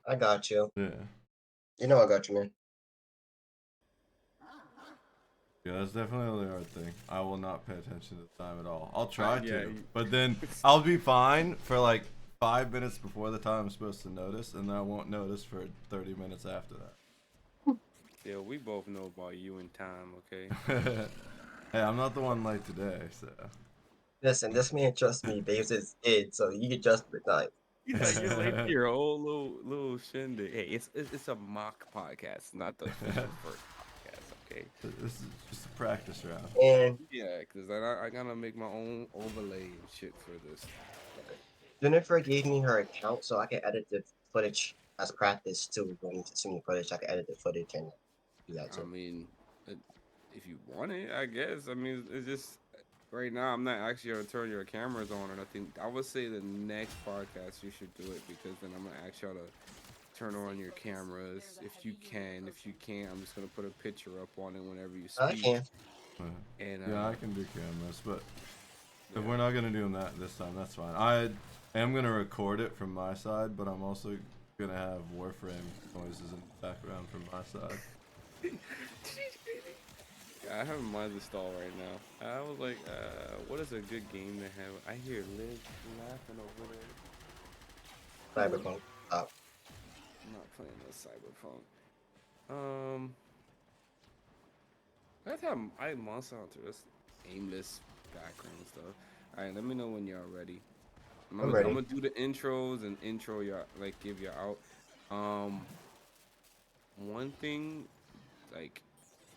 I got you. Yeah. You know I got you, man. Yeah, that's definitely the hard thing. I will not pay attention to the time at all. I'll try Yeah. to, but then I'll be fine for like 5 minutes before the time I'm supposed to notice, and then I won't notice for 30 minutes after Yeah, we both know about you and time, okay? that. Hey, I'm not the one late today, so. Listen, this man trusts me based his id, so you can trust me tonight. You're late to your whole little shindig. Hey, it's a mock podcast, not the official first podcast, okay? This is just a practice round. And Yeah, because I gotta make my own overlay and shit for this. Jennifer gave me her account so I can edit the footage as practice too. When to see the footage, I can edit the footage and do that I too. mean, it, if you want it, I guess. I mean, it's just right now I'm not actually gonna turn your cameras on or nothing. I would say the next podcast you should do it because then I'm gonna ask y'all to turn on your cameras if you can. If you can't, I'm just gonna put a picture up on it whenever you I speak. can. And Yeah, I can do cameras, but if yeah. we're not gonna do them that this time, that's fine. I am gonna record it from my side, but I'm also gonna have Warframe noises in the background from my side. I have mine installed right now. I was like, what is a good game to have? I hear Liz laughing over there. Cyberpunk. Stop. I'm not playing no Cyberpunk. That's how I Monster Hunter. That's aimless background stuff. All right, let me know when y'all ready. I'm I'm ready. gonna do the intros and intro y'all like give you out. Um, one thing like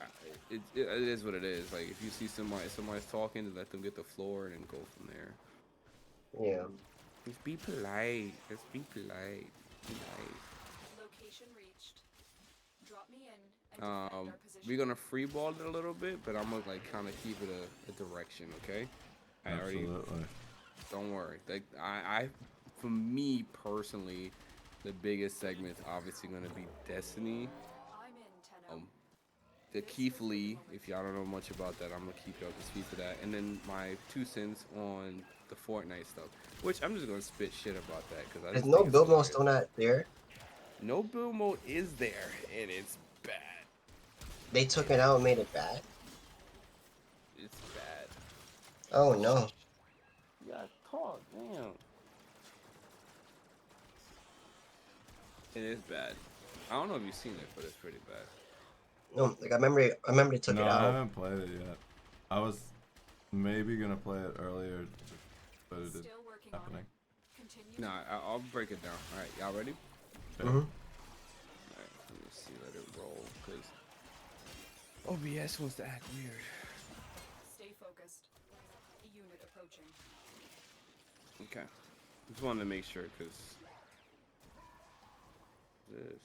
I- it is what it is. Like if you see somebody's talking, let them get the floor and then go from there. Yeah. Just be polite. Just be polite. Polite. Location reached. Drop me in and defend our We're position. gonna free ball it a little bit, but I'm gonna like kind of keep it a direction. Okay. I already Absolutely. don't worry. Like for me personally, the biggest segment's obviously gonna be Destiny. I'm in, Tenno. The Keith Lee, if y'all don't know much about that, I'm gonna keep you up to speed for that. And then my 2 cents on the Fortnite stuff, which I'm just gonna spit shit about that because I There's just no think it's build mode hilarious. still not there. No build mode is there, and it's bad. They took It, it out and made it bad. it's bad. Oh no. You gotta talk, damn. It is bad. I don't know if you've seen it, but it's pretty bad. No, like I remember they took No, it I out. haven't played it yet. I was maybe gonna play it earlier, but it isn't Still working on happening. it. Continue. Nah, I'll break it down. All right, y'all ready? Okay. Mm-hmm. All right, let me see. Let it roll, cause OBS wants to act weird. Stay focused. Unit approaching. Okay. Just wanted to make sure, cause this.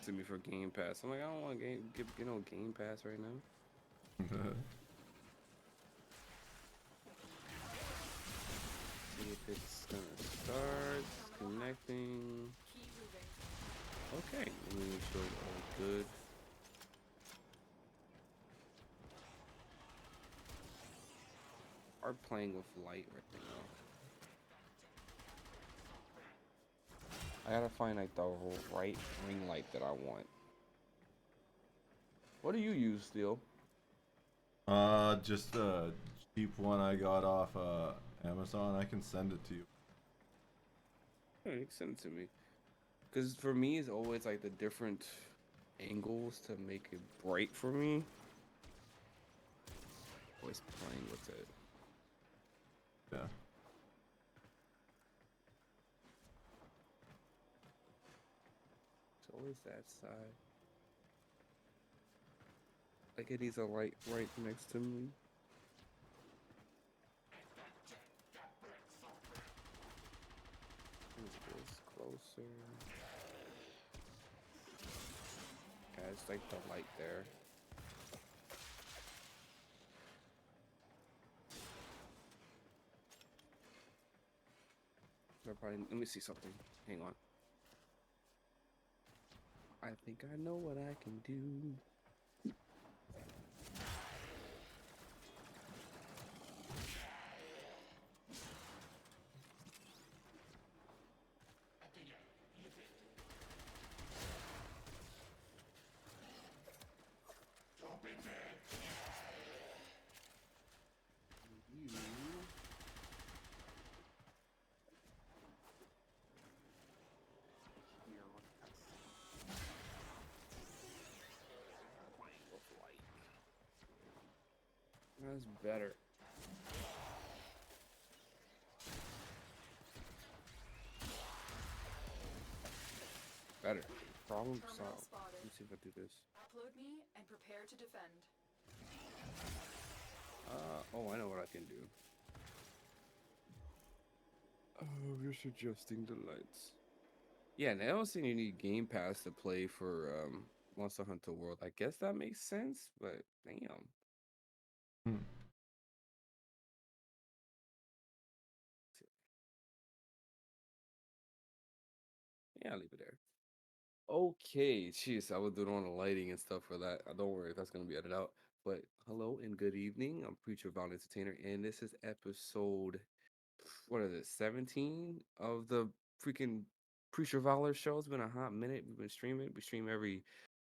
To me for Game Pass. I'm like, I don't want get no Game Pass right now. See if it's gonna start connecting. Keep moving. Okay, let me make sure it's all good. Are playing with light right now. I gotta find like the right ring light that I want. What do you use, Steel? Just a cheap one I got off Amazon. I can send it to you. Yeah, you can send it to me. Cause for me, it's always like the different angles to make it bright for me. Always playing with it. Yeah. It's always that side. Like it needs a light right next to me. Move this closer. Yeah, it's like the light there. Let me see something. Hang on. I think I know what I can do. That's better. Better. Problem Terminal solved. spotted. Let me see if I do this. Upload me and prepare to defend. Oh, I know what I can do. Oh, just adjusting the lights. Yeah, and I don't think you need Game Pass to play for Monster Hunter World. I guess that makes sense, but damn. Hmm. Yeah, I'll leave it there. Okay, jeez, I was doing all the lighting and stuff for that. Don't worry, that's gonna be edited out. But hello and good evening. I'm Preacher Violent Entertainer, and this is episode, what is it, 17 of the freaking Preacher Valor show. It's been a hot minute. We've been streaming. We stream every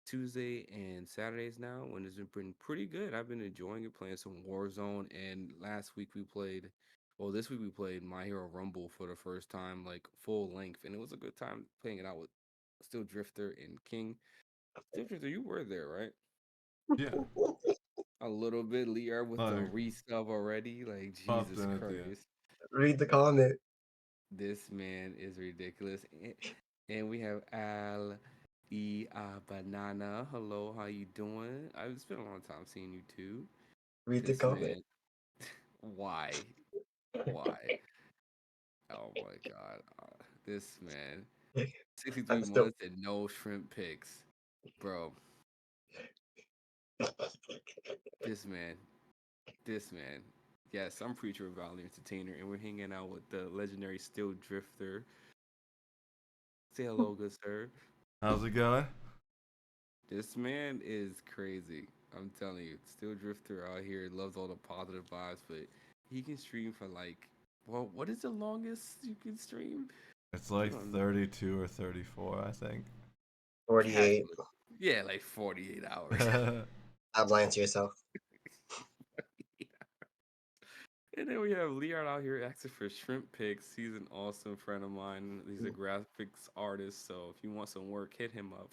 Tuesday and Saturdays now, and it's been pretty good. I've been enjoying it, playing some Warzone, and last week we played, well, this week we played My Hero Rumble for the first time, like full length, and it was a good time playing it out with Still Drifter and King. Still Drifter, you were there, right? Yeah, A little bit, Lear with the like resub already, like popped Jesus in at the end. Christ, Read the comment. this man is ridiculous. And we have Al Banana. Hello, how you doing? It's been a long time seeing you too. Read the This comment. man, why? Why? Oh my God. This man, 63 I'm still. months and no shrimp pics. Bro, this man, this man. Yes, I'm Preacher of Valley Entertainer, and we're hanging out with the legendary Still Drifter. Say hello, good sir. How's it going? This man is crazy. I'm telling you, Still Drifter out here loves all the positive vibes, but he can stream for like, well, what is the longest you can stream? It's I like don't know. 32 or 34, I think. 48. Yeah, like 48 hours. Stop lying to yourself. And then we have Leon out here asking for shrimp pics. He's an awesome friend of mine. He's a graphics artist, so if you want some work, hit him up.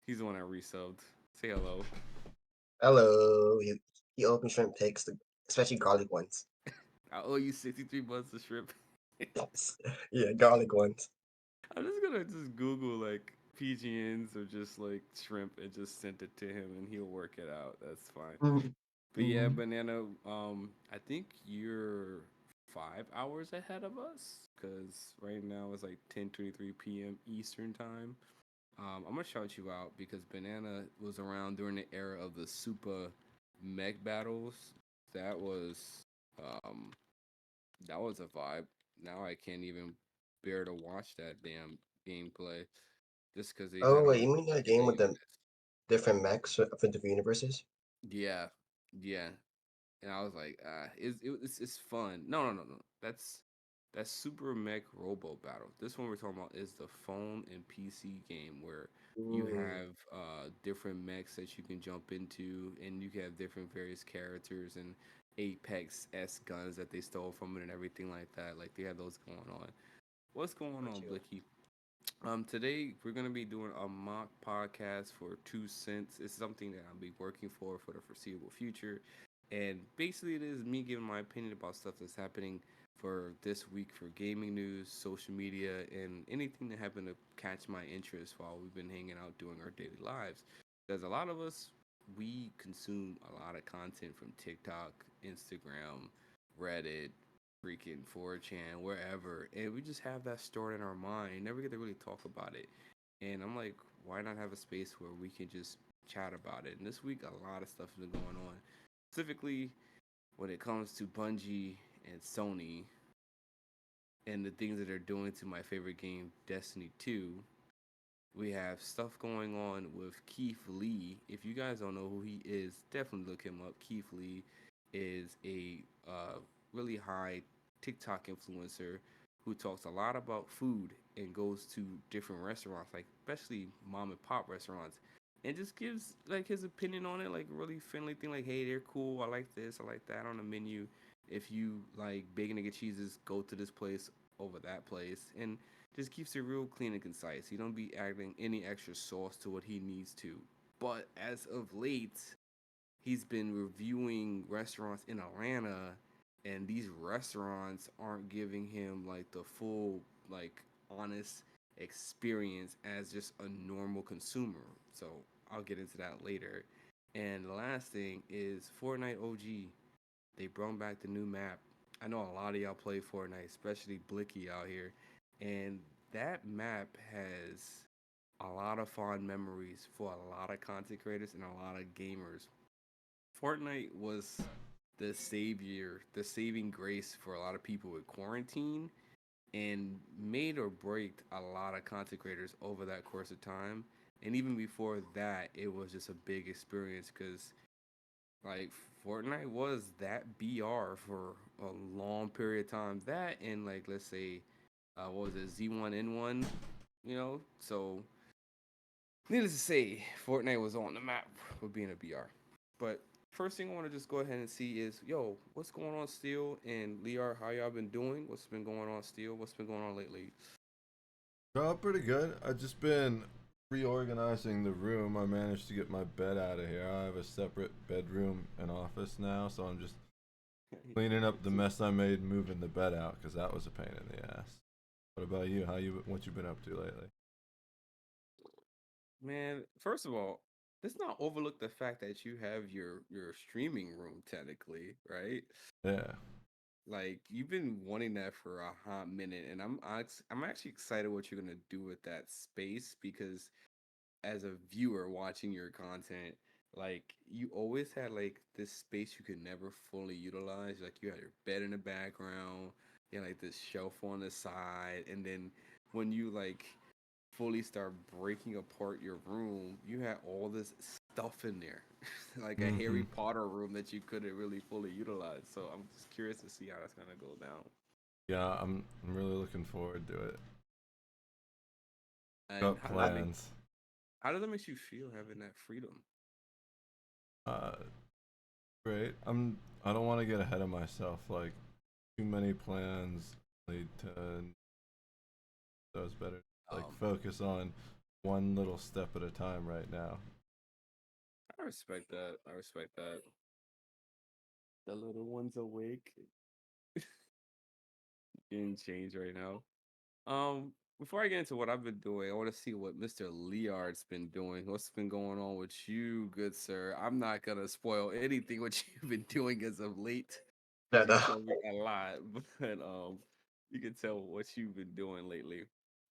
He's the one that resubbed. Say hello. Hello. He open shrimp pics, especially garlic ones. I owe you 63 months of shrimp. Yeah, garlic ones. I'm just gonna just Google like PGNs or just like shrimp and just send it to him and he'll work it out. That's fine. Mhm. But yeah, Banana, I think you're 5 hours ahead of us because right now it's like 10:23 p.m. Eastern time. I'm gonna shout you out because Banana was around during the era of the Super Mech battles. That was um that was a vibe. Now I can't even bear to watch that damn gameplay just because they Oh, had wait, all you mean the the game with the units. different mechs for different universes? Yeah, yeah. And I was like, it's fun. No. That's Super Mech Robo Battle. This one we're talking about is the phone and PC game where you Ooh, have different mechs that you can jump into, and you can have different various characters and Apex S guns that they stole from it and everything like that. Like they have those going on. What's going got on, you. Blicky? Today we're gonna be doing a mock podcast for 2 cents. It's something that I'll be working for the foreseeable future, and basically it is me giving my opinion about stuff that's happening for this week for gaming news, social media, and anything that happened to catch my interest while we've been hanging out doing our daily lives. Because a lot of us we consume a lot of content from TikTok, Instagram, Reddit, freaking 4chan, wherever, and we just have that stored in our mind. Never get to really talk about it. And I'm like, why not have a space where we can just chat about it? And this week, a lot of stuff has been going on. Specifically, when it comes to Bungie and Sony and the things that they're doing to my favorite game, Destiny 2. We have stuff going on with Keith Lee. If you guys don't know who he is, definitely look him up. Keith Lee is a really high TikTok influencer who talks a lot about food and goes to different restaurants, like especially mom and pop restaurants, and just gives like his opinion on it, like really friendly thing, like, hey, they're cool. I like this, I like that on the menu. If you like bacon and egg cheeses, go to this place over that place, and just keeps it real clean and concise. He don't be adding any extra sauce to what he needs to. But as of late, he's been reviewing restaurants in Atlanta, and these restaurants aren't giving him like the full, like, honest experience as just a normal consumer. So I'll get into that later. And the last thing is Fortnite OG. They brought back the new map. I know a lot of y'all play Fortnite, especially Blicky out here, and that map has a lot of fond memories for a lot of content creators and a lot of gamers. Fortnite was the savior, the saving grace for a lot of people with quarantine, and made or break a lot of content creators over that course of time. And even before that, it was just a big experience because, like, Fortnite was that BR for a long period of time. That and, like, let's say, what was it, Z1N1, So needless to say, Fortnite was on the map for being a BR. But first thing I want to just go ahead and see is, yo, what's going on, Steel and Liar? How y'all been doing? What's been going on, Steel? What's been going on lately? Oh, pretty good. I've just been reorganizing the room. I managed to get my bed out of here. I have a separate bedroom and office now, so I'm just cleaning up the mess I made moving the bed out because that was a pain in the ass. What about you? What you been up to lately? Man, first of all, let's not overlook the fact that you have your streaming room technically, right? Yeah. Like, you've been wanting that for a hot minute, and I'm actually excited what you're gonna do with that space because as a viewer watching your content, like, you always had like this space you could never fully utilize. Like, you had your bed in the background, you had like this shelf on the side, and then when you like fully start breaking apart your room, you had all this stuff in there, like a Harry Potter room that you couldn't really fully utilize. So I'm just curious to see how that's gonna go down. Yeah, I'm really looking forward to it. And Got plans. how does that make you feel having that freedom? Uh, great. I don't want to get ahead of myself. Like, too many plans lead to. So it's better to, like, focus on one little step at a time right now. I respect that. I respect that. The little one's awake. Getting changed right now. Before I get into what I've been doing, I want to see what Mr. Liard's been doing. What's been going on with you, good sir? I'm not gonna spoil anything what you've been doing as of late. No, You no. told me a lot, but you can tell what you've been doing lately.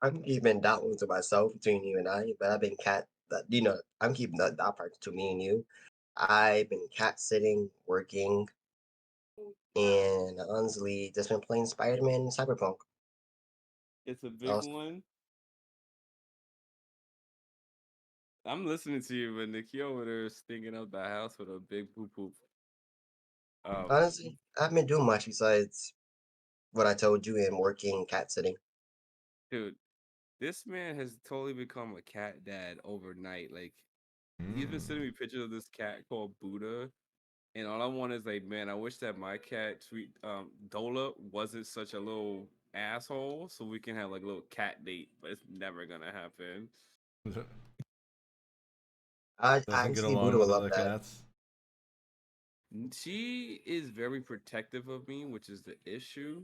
I'm keeping that one to myself between you and I, but I've been I'm keeping that part to me and you. I've been cat sitting, working, and honestly just been playing Spider-Man and Cyberpunk. It's a big Also, one. I'm listening to you, but Nikki over there is stinking up the house with a big poop poop. Um, honestly, I haven't been doing much besides what I told you and working, cat sitting. dude, this man has totally become a cat dad overnight. Like, he's been sending me pictures of this cat called Buddha, and all I want is like, man, I wish that my cat, sweet Dola, wasn't such a little asshole, so we can have like a little cat date. But it's never gonna happen. I Doesn't get actually along Buddha would with love other that. cats. She is very protective of me, which is the issue.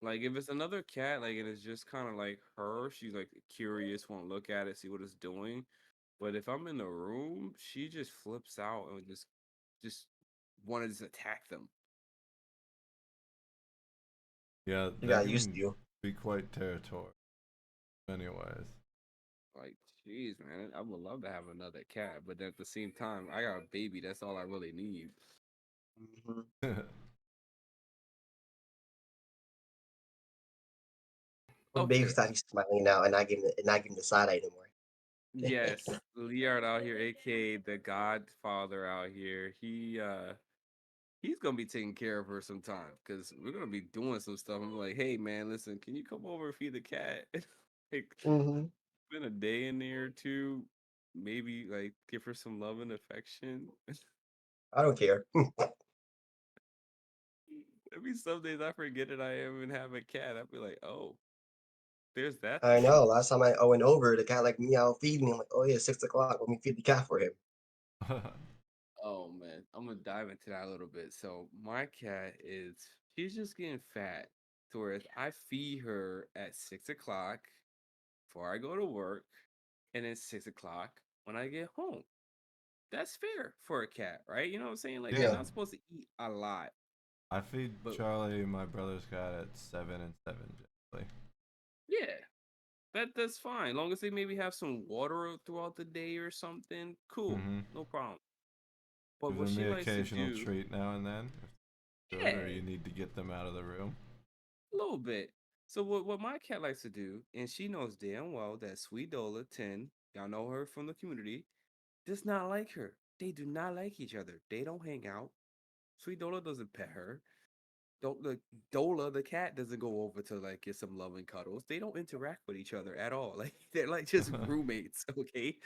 Like, if it's another cat, like, and it's just kind of like her, she's like curious, won't look at it, see what it's doing. But if I'm in the room, she just flips out and just want to just attack them. Yeah, You they got used can to you. be quite territorial. Anyways. Like, jeez, man, I would love to have another cat, but then at the same time, I got a baby. That's all I really need. Mhm. Well, Okay. baby's not smiling now and not giving the side eye anymore. Yes, Liard out here, aka the Godfather out here. He's gonna be taking care of her sometime because we're gonna be doing some stuff. I'm like, hey man, listen, can you come over and feed the cat? Like, Hmm. been a day in there or two, maybe like give her some love and affection. I don't care. Maybe some days I forget that I even have a cat. I'll be like, oh, there's that I thing. know. Last time I went over, the cat like meow feed me. I'm like, oh yeah, 6 o'clock. Let me feed the cat for him. I'm gonna dive into that a little bit. So my cat she's just getting fat. To where I feed her at 6 o'clock before I go to work, and then 6 o'clock when I get home. That's fair for a cat, right? You know what I'm saying? Like they're Yeah. Yeah. not supposed to eat a lot, I feed but Charlie, my brother's cat, at 7 and 7 generally. yeah, that's fine. Long as they maybe have some water throughout the day or something, cool, Mm-hmm. no problem. But Give what them she the likes to occasional do, treat now and then, if good, or yeah, you need to get them out of the room. a little bit. So what my cat likes to do, and she knows damn well that Sweet Dola 10, y'all know her from the community, does not like her. They do not like each other. They don't hang out. Sweet Dola doesn't pet her. Don't the Dola the cat doesn't go over to like get some love and cuddles. They don't interact with each other at all. Like they're like just roommates, okay?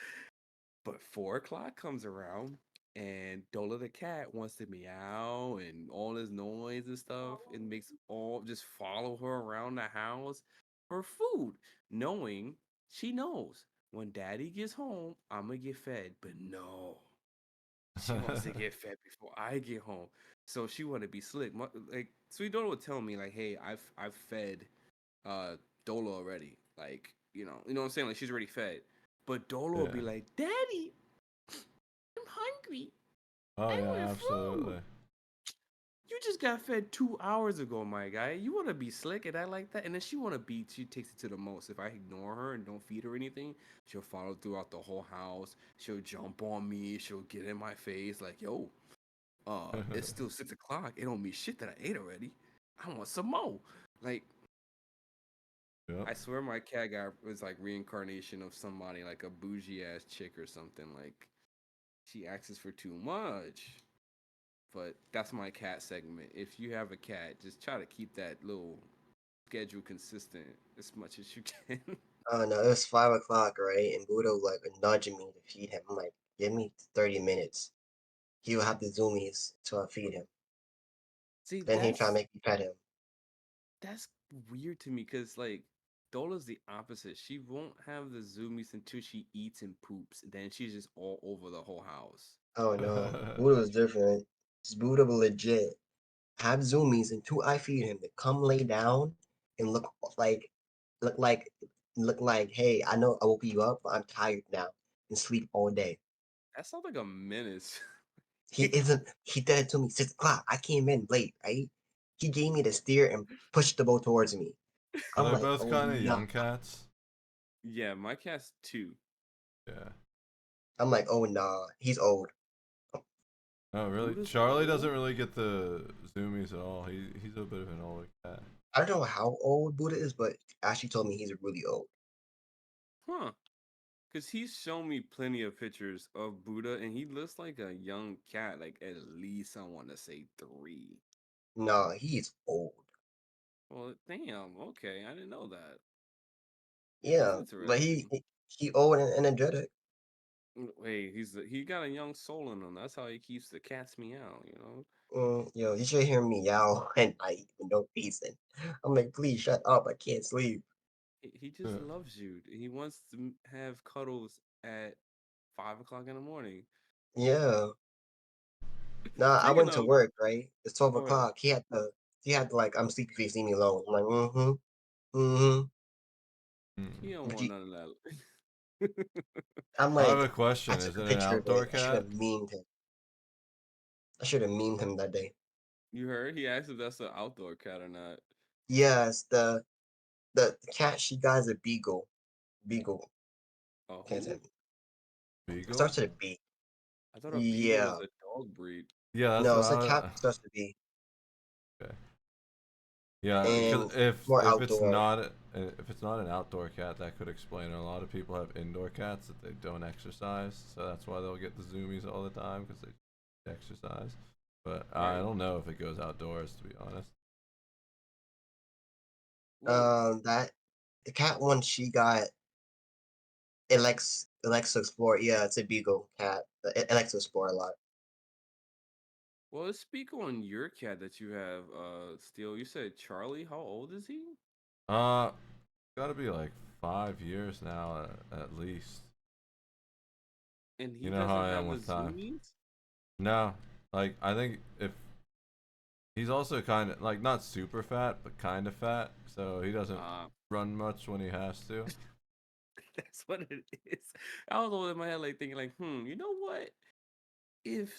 But 4 o'clock comes around and Dola the cat wants to meow and all this noise and stuff and makes all just follow her around the house for food, knowing she knows when daddy gets home, I'm gonna get fed. But no, she wants to get fed before I get home. So she want to be slick. Like Sweet Dola would tell me like, "Hey, I've fed Dola already. Like, you know what I'm saying? Like she's already fed." But Dola will Yeah. be like, "Daddy, I'm hungry. Oh I yeah, want food. absolutely. You just got fed 2 hours ago, my guy. You want to be slick and act like that?" And then she takes it to the most. If I ignore her and don't feed her anything, she'll follow throughout the whole house. She'll jump on me. She'll get in my face like, "Yo, it's still 6 o'clock. It don't mean shit that I ate already. I want some more." Like, Yep. I swear my cat was like reincarnation of somebody, like a bougie ass chick or something. Like, she asks for too much. But that's my cat segment. If you have a cat, just try to keep that little schedule consistent as much as you can. Oh no, it was 5 o'clock, right? And Buddha was like nudging me to feed him. I'm like, give me 30 minutes. He will have the zoomies till I feed him. See, Then he try to make me pet him. that's weird to me because like Dola's the opposite. She won't have the zoomies until she eats and poops. Then she's just all over the whole house. Oh no, Buddha was different. Buddha will legit have zoomies until I feed him to come lay down and like, look like, look like, hey, I know I woke you up, but I'm tired now and sleep all day. That sounds like a menace. He isn't. He did it to me 6 o'clock. I came in late, right? He gave me the steer and pushed the boat towards me. Are I'm they like, both oh kind of no. young cats? Yeah, my cat's 2. Yeah. I'm like, oh nah. He's old. Oh really? Buddha's Charlie doesn't old? really get the zoomies at all. He's a bit of an older cat. I don't know how old Buddha is, but Ashley told me he's really old. Huh. Because he's shown me plenty of pictures of Buddha, and he looks like a young cat, like at least I want to say 3. Nah, he's old. Well, damn. Okay, I didn't know that. That's Yeah, but he interesting. he, he old and energetic. Hey, he got a young soul in him. That's how he keeps the cats meow. You know, Yo, you should hear me yowl at night for no reason. I'm like, please shut up. I can't sleep. he just loves you. He wants to have cuddles at 5 o'clock in the morning. Yeah. Nah, I Speaking went to of, work, right? It's 12 go ahead. o'clock. He had to like, I'm sleepy if you see me alone. I'm like, mm-hmm. He don't But want he, none of that. I'm I have a like, I question. Is took a it an picture of outdoor it. I should cat? have memed him. I should have memed him that day. You heard? He asked if that's an outdoor cat or not. Yes, the cat she got is a beagle. Beagle. A Can't say who? it. It Beagle? starts with a B. I thought a beagle Yeah. was a dog breed. Yeah, that's No, what it's a cat I. that starts with a B. Okay. Yeah, because And more outdoor. if it's not an outdoor cat, that could explain it. A lot of people have indoor cats that they don't exercise, so that's why they'll get the zoomies all the time because they exercise. But I Right. don't know if it goes outdoors, to be honest. Well, That the cat one she got, it likes to explore. Yeah, it's a beagle cat. It likes to explore a lot. well, let's speak on your cat that you have, Steel. You said Charlie. How old is he? Uh, Gotta be like 5 years now at least. And You he know how doesn't I am have the with time. zoomies? No, Like I think if he's also kind of like not super fat, but kind of fat, so he doesn't Uh, run much when he has to. that's what it is. I was over in my head like thinking like, you know what? If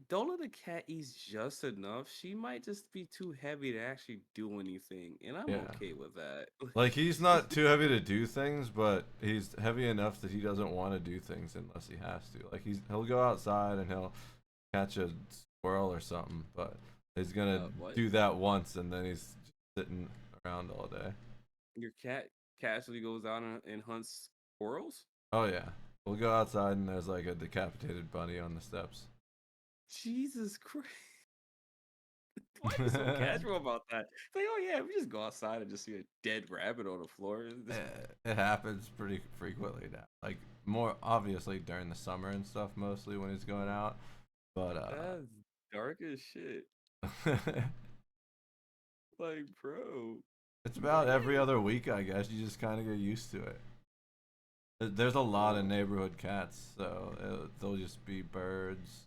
Dola the cat eats just enough, she might just be too heavy to actually do anything, and I'm Yeah. okay with that. Like he's not too heavy to do things, but he's heavy enough that he doesn't want to do things unless he has to. Like he'll go outside and he'll catch a squirrel or something, but he's gonna What? do that once and then he's just sitting around all day. Your cat casually goes out and hunts squirrels? Oh yeah, we'll go outside and there's like a decapitated bunny on the steps. Jesus Christ. Why are you so casual about that? It's like, oh yeah, we just go outside and just see a dead rabbit on the floor. It happens pretty frequently now. Like more obviously during the summer and stuff, mostly when he's going out. But That's dark as shit. Like, bro. it's about every other week, I guess. You just kind of get used to it. There's a lot of neighborhood cats, so they'll just be birds,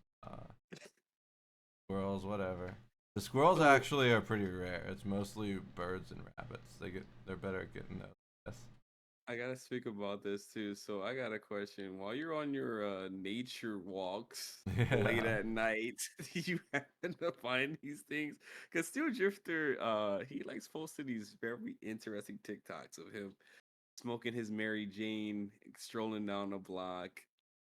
squirrels, whatever. The squirrels actually are pretty rare. It's mostly birds and rabbits. They're better at getting those. Yes. I gotta speak about this too. So I got a question. While you're on your nature walks late Yeah. at night, do you happen to find these things? Because Steel Drifter, he likes posting these very interesting TikToks of him smoking his Mary Jane, strolling down the block,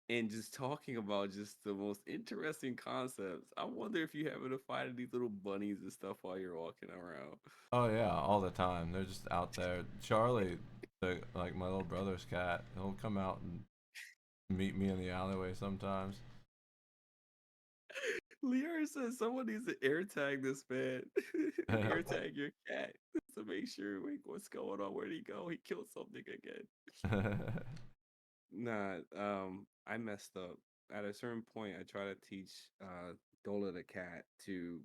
and just talking about just the most interesting concepts. I wonder if you happen to find these little bunnies and stuff while you're walking around. Oh yeah, all the time. They're just out there. Charlie, like my little brother's cat, he'll come out and meet me in the alleyway sometimes. Liara says someone needs to air tag this man. Air tag your cat to make sure like, what's going on. Where'd he go? He killed something again. Nah, I messed up. At a certain point, I try to teach Dola the cat to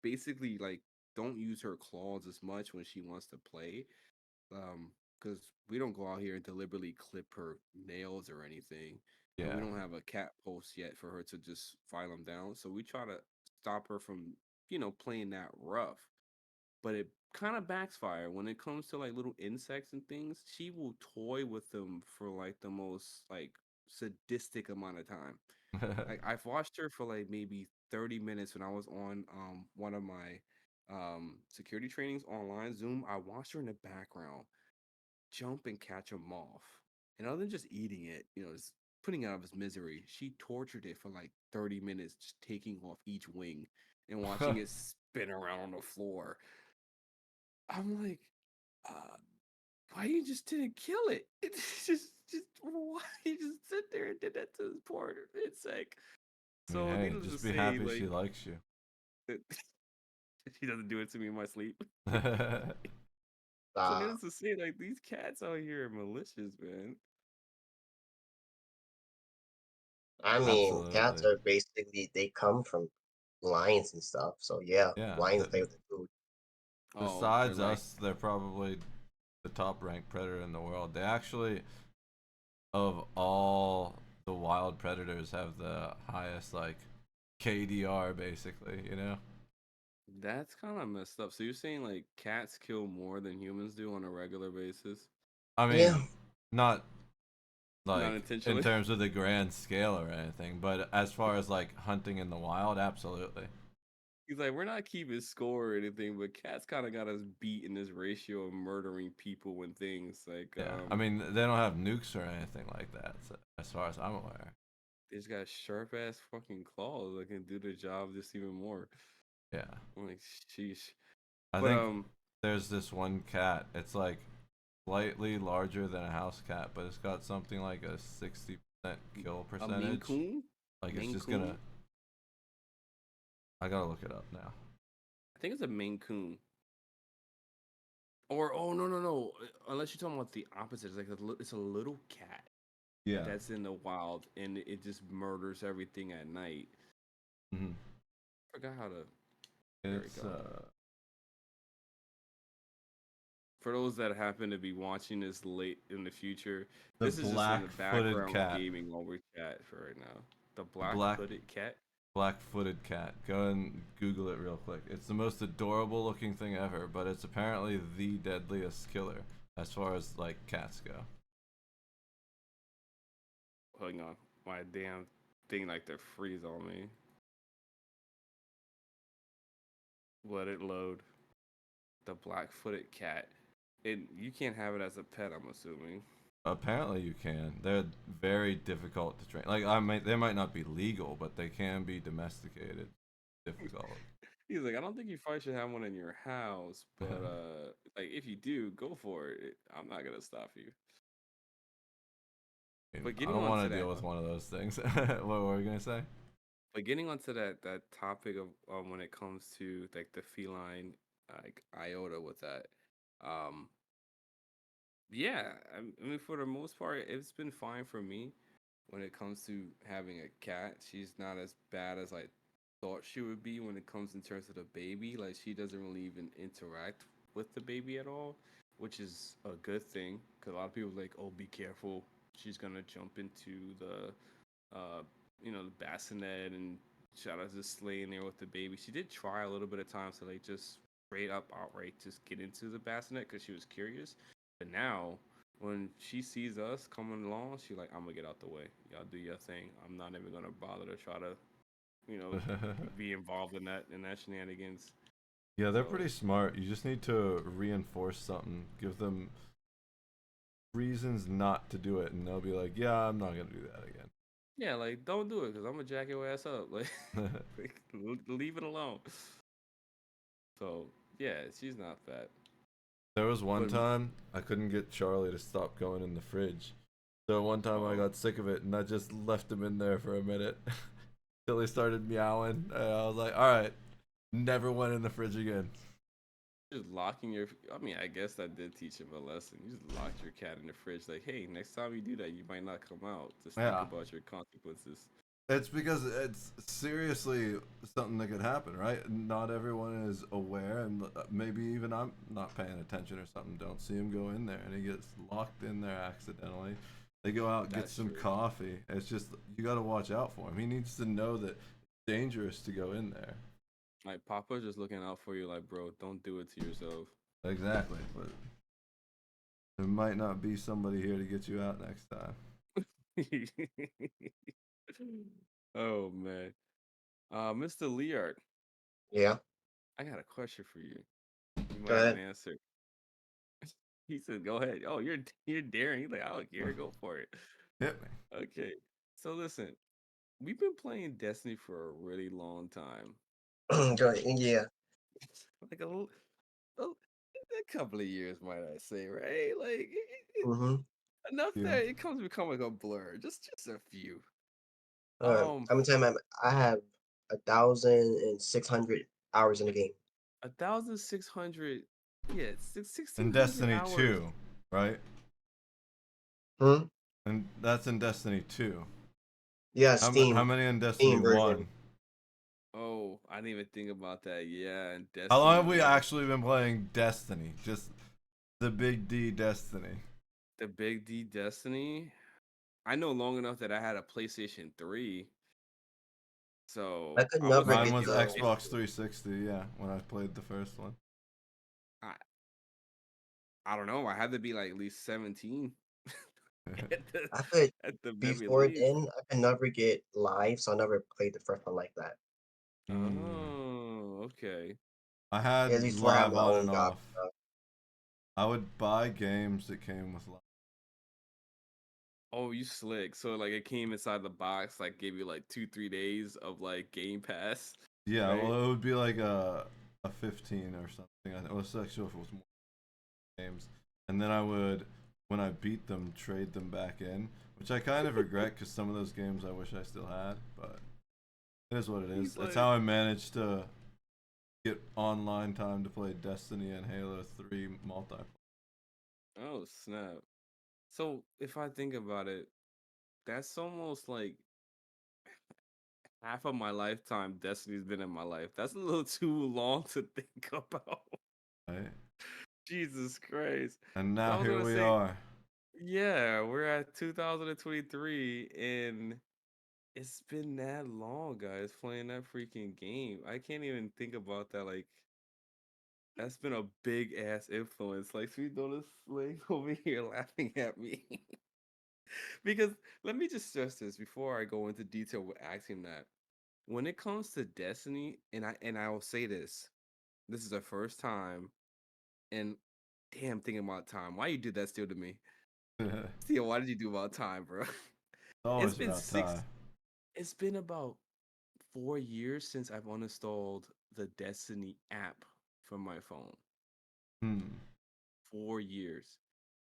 basically like don't use her claws as much when she wants to play. Because we don't go out here and deliberately clip her nails or anything, and we Yeah. don't have a cat post yet for her to just file them down. So we try to stop her from, playing that rough. But it kind of backfire when it comes to like little insects and things. She will toy with them for like the most like sadistic amount of time. Like I've watched her for like maybe 30 minutes when I was on one of my security trainings online Zoom. I watched her in the background jump and catch a moth. And other than just eating it, just putting it out of his misery, she tortured it for like 30 minutes, just taking off each wing and watching it spin around on the floor. I'm like, uh, why you just didn't kill it? It's just why you just sit there and did that to this poor insect? I mean, So hey, needless to just be say, happy she like likes you. she doesn't do it to me in my sleep. So Uh, needless to say, like these cats out here are malicious, man. I mean, cats Absolutely. are basically they come from lions and stuff. So yeah, Yeah. lions play with the food. Oh, they're Besides like, us, they're probably the top ranked predator in the world. They actually, of all the wild predators, have the highest like KDR basically. You know. that's kind of messed up. So you're saying like cats kill more than humans do on a regular basis? I Yeah, mean, not Not like in intentionally. terms of the grand scale or anything, but as far as like hunting in the wild, absolutely. He's like, we're not keeping score or anything, but cats kind of got us beat in this ratio of murdering people and things. Like, Yeah, I mean they don't have nukes or anything like that, so, as far as I'm aware. they just got sharp ass fucking claws that can do the job just even more. Yeah, I'm like, sheesh. I But think there's this one cat. It's like slightly larger than a house cat, but it's got something like a 60% kill a Maine percentage. Coon, Like it's Maine just gonna. Coon. I gotta look it up now. I think it's a Maine Coon. Or oh no no no! Unless you're talking about the opposite, it's like it's a little cat Yeah. that's in the wild and it just murders everything at night. Hmm. Forgot how to. There we It's go. For those that happen to be watching this late in the future, the this is just in the black-footed background cat. gaming while we chat for right now. The The black black-footed cat. Black-footed cat. Go and Google it real quick. It's the most adorable looking thing ever, but it's apparently the deadliest killer as far as like cats go. Hang on, my damn thing like to freeze on me. Let it load. The black-footed cat. You can't have it as a pet, I'm assuming. Apparently you can. They're very difficult to train. Like they might not be legal, but they can be domesticated. Difficult. He's like, I don't think you probably should have one in your house, but like if you do, go for it. I'm not gonna stop you. I mean, But I getting don't on want to to that, deal with one of those things. What were we gonna say? but getting onto that topic of when it comes to like the feline like iota with that, um, yeah, I mean for the most part, it's been fine for me when it comes to having a cat. She's not as bad as I thought she would be when it comes in terms of the baby. Like she doesn't really even interact with the baby at all, which is a good thing. Cause a lot of people are like, oh, be careful, she's gonna jump into the bassinet and try to just lay in there with the baby. She did try a little bit of times to like just straight up outright just get into the bassinet because she was curious. But now when she sees us coming along, she like, I'm gonna get out the way. Y'all do your thing. I'm not even gonna bother to try to, you know, be involved in that shenanigans. Yeah, they're So pretty smart. You just need to reinforce something. Give them reasons not to do it, and they'll be like, "Yeah, I'm not gonna do that again." yeah, like don't do it because I'm gonna jack your ass up. Like, leave it alone. So yeah, she's not fat. There was one But time I couldn't get Charlie to stop going in the fridge. So one time I got sick of it, and I just left him in there for a minute till he started meowing. And I was like, "All right, never went in the fridge again." just locking your, I mean, I guess that did teach him a lesson. You just locked your cat in the fridge. Like, hey, next time you do that, you might not come out. Just think Yeah. about your consequences. It's because it's seriously something that could happen, right? Not everyone is aware, and maybe even I'm not paying attention or something. Don't see him go in there, and he gets locked in there accidentally. They go out, get That's some true. coffee. It's just you got to watch out for him. He needs to know that it's dangerous to go in there. Like, Papa's just looking out for you, like, bro, don't do it to yourself. Exactly, but there might not be somebody here to get you out next time. Oh, man. Mr. Leard, Yeah. I got a question for you. You Go might have an ahead. answer. He said, go ahead. Oh, you're daring. He's like, I don't care. Go for it. Hit me. Okay. So listen, we've been playing Destiny for a really long time. Go ahead. Yeah. Like a couple of years, might I say, right? Like Mm-hmm. enough Yeah. that it comes becoming a blur. Just a few. I'm gonna tell you, I have 1,600 hours in the game. 1,600, yeah, In 1,600 Destiny hours. 2, right? Hmm. And that's in Destiny 2. Yeah, How many in Destiny Steam 1? version. Oh, I didn't even think about that. Yeah, and How long Destiny have we 1. actually been playing Destiny? Just the big D Destiny. The Big D Destiny. I know long enough that I had a PlayStation 3. I So could I was never like Mine get was the. Xbox 360, yeah, when I played the first one. I, I don't know. I had to be like at least 17 at the I could at the very before least. then. I could never get live, so I never played the first one like that. Hmm. Oh, okay. I Yeah, had before I had live my on own and job. off. I would buy games that came with live. Oh, you slick. So like it came inside the box, like gave you like 2-3 days of like Game Pass, Yeah, right? well, it would be like a 15 or something. It was actually if it was more games, and then I would, when I beat them, trade them back in, which I kind of regret because some of those games I wish I still had, but it is what it is. He's That's like, how I managed to get online time to play Destiny and Halo 3 multiplayer. oh snap. So if I think about it, that's almost like half of my lifetime Destiny's been in my life. That's a little too long to think about. Right? Jesus Christ. And So I now was here gonna we say, are. yeah, we're at 2023 and It's been that long, guys, playing that freaking game. I can't even think about that. Like, that's been a big ass influence. Like, Sweet Donut Slay over here laughing at me. Because let me just stress this before I go into detail with asking that. When it comes to Destiny, and I will say this, this is the first time, and damn, thinking about time. Why you did that still to me? It's Steel, why did you do about time, bro? It's always been about six. time. It's been about 4 years since I've uninstalled the Destiny app from my phone. Hmm. 4 years,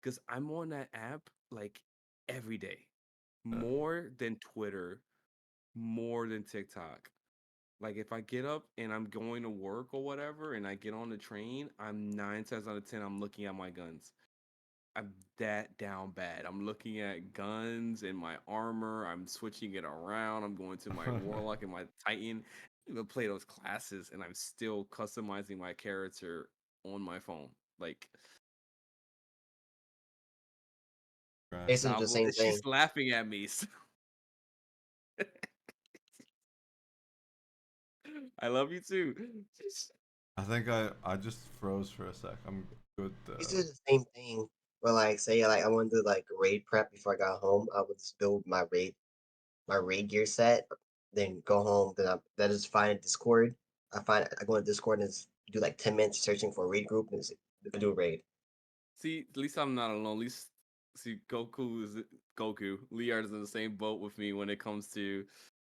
because I'm on that app like every day, Yeah. more than Twitter, more than TikTok. Like if I get up and I'm going to work or whatever, and I get on the train, I'm 9 times out of 10 I'm looking at my guns. I'm that down bad. I'm looking at guns and my armor. I'm switching it around. I'm going to my warlock and my titan. I even play those classes, and I'm still customizing my character on my phone. Like, Right. Basically the Sabo, same she's thing. laughing at me. So I love you too. Just- I think I just froze for a sec. I'm good This though. is the same thing. But like, say like I wanted to like raid prep before I got home, I would just build my raid gear set, then go home. Then just find a Discord. I go to Discord and just do like 10 minutes searching for a raid group and just do a raid. See, at least I'm not alone. At least see, Goku. Liard is in the same boat with me when it comes to.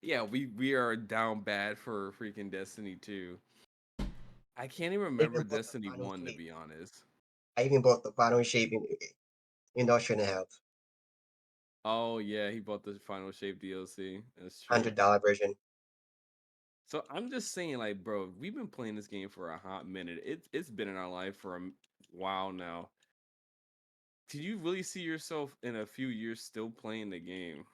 Yeah, we are down bad for freaking Destiny 2. I can't even I even remember bought the Destiny final 1 to shape. be honest. I even bought the final shape in though I shouldn't have. Oh yeah, he bought the Final Shape DLC. That's true. $100 version. So I'm just saying, like, bro, we've been playing this game for a hot minute. It's been in our life for a while now. Did you really see yourself in a few years still playing the game?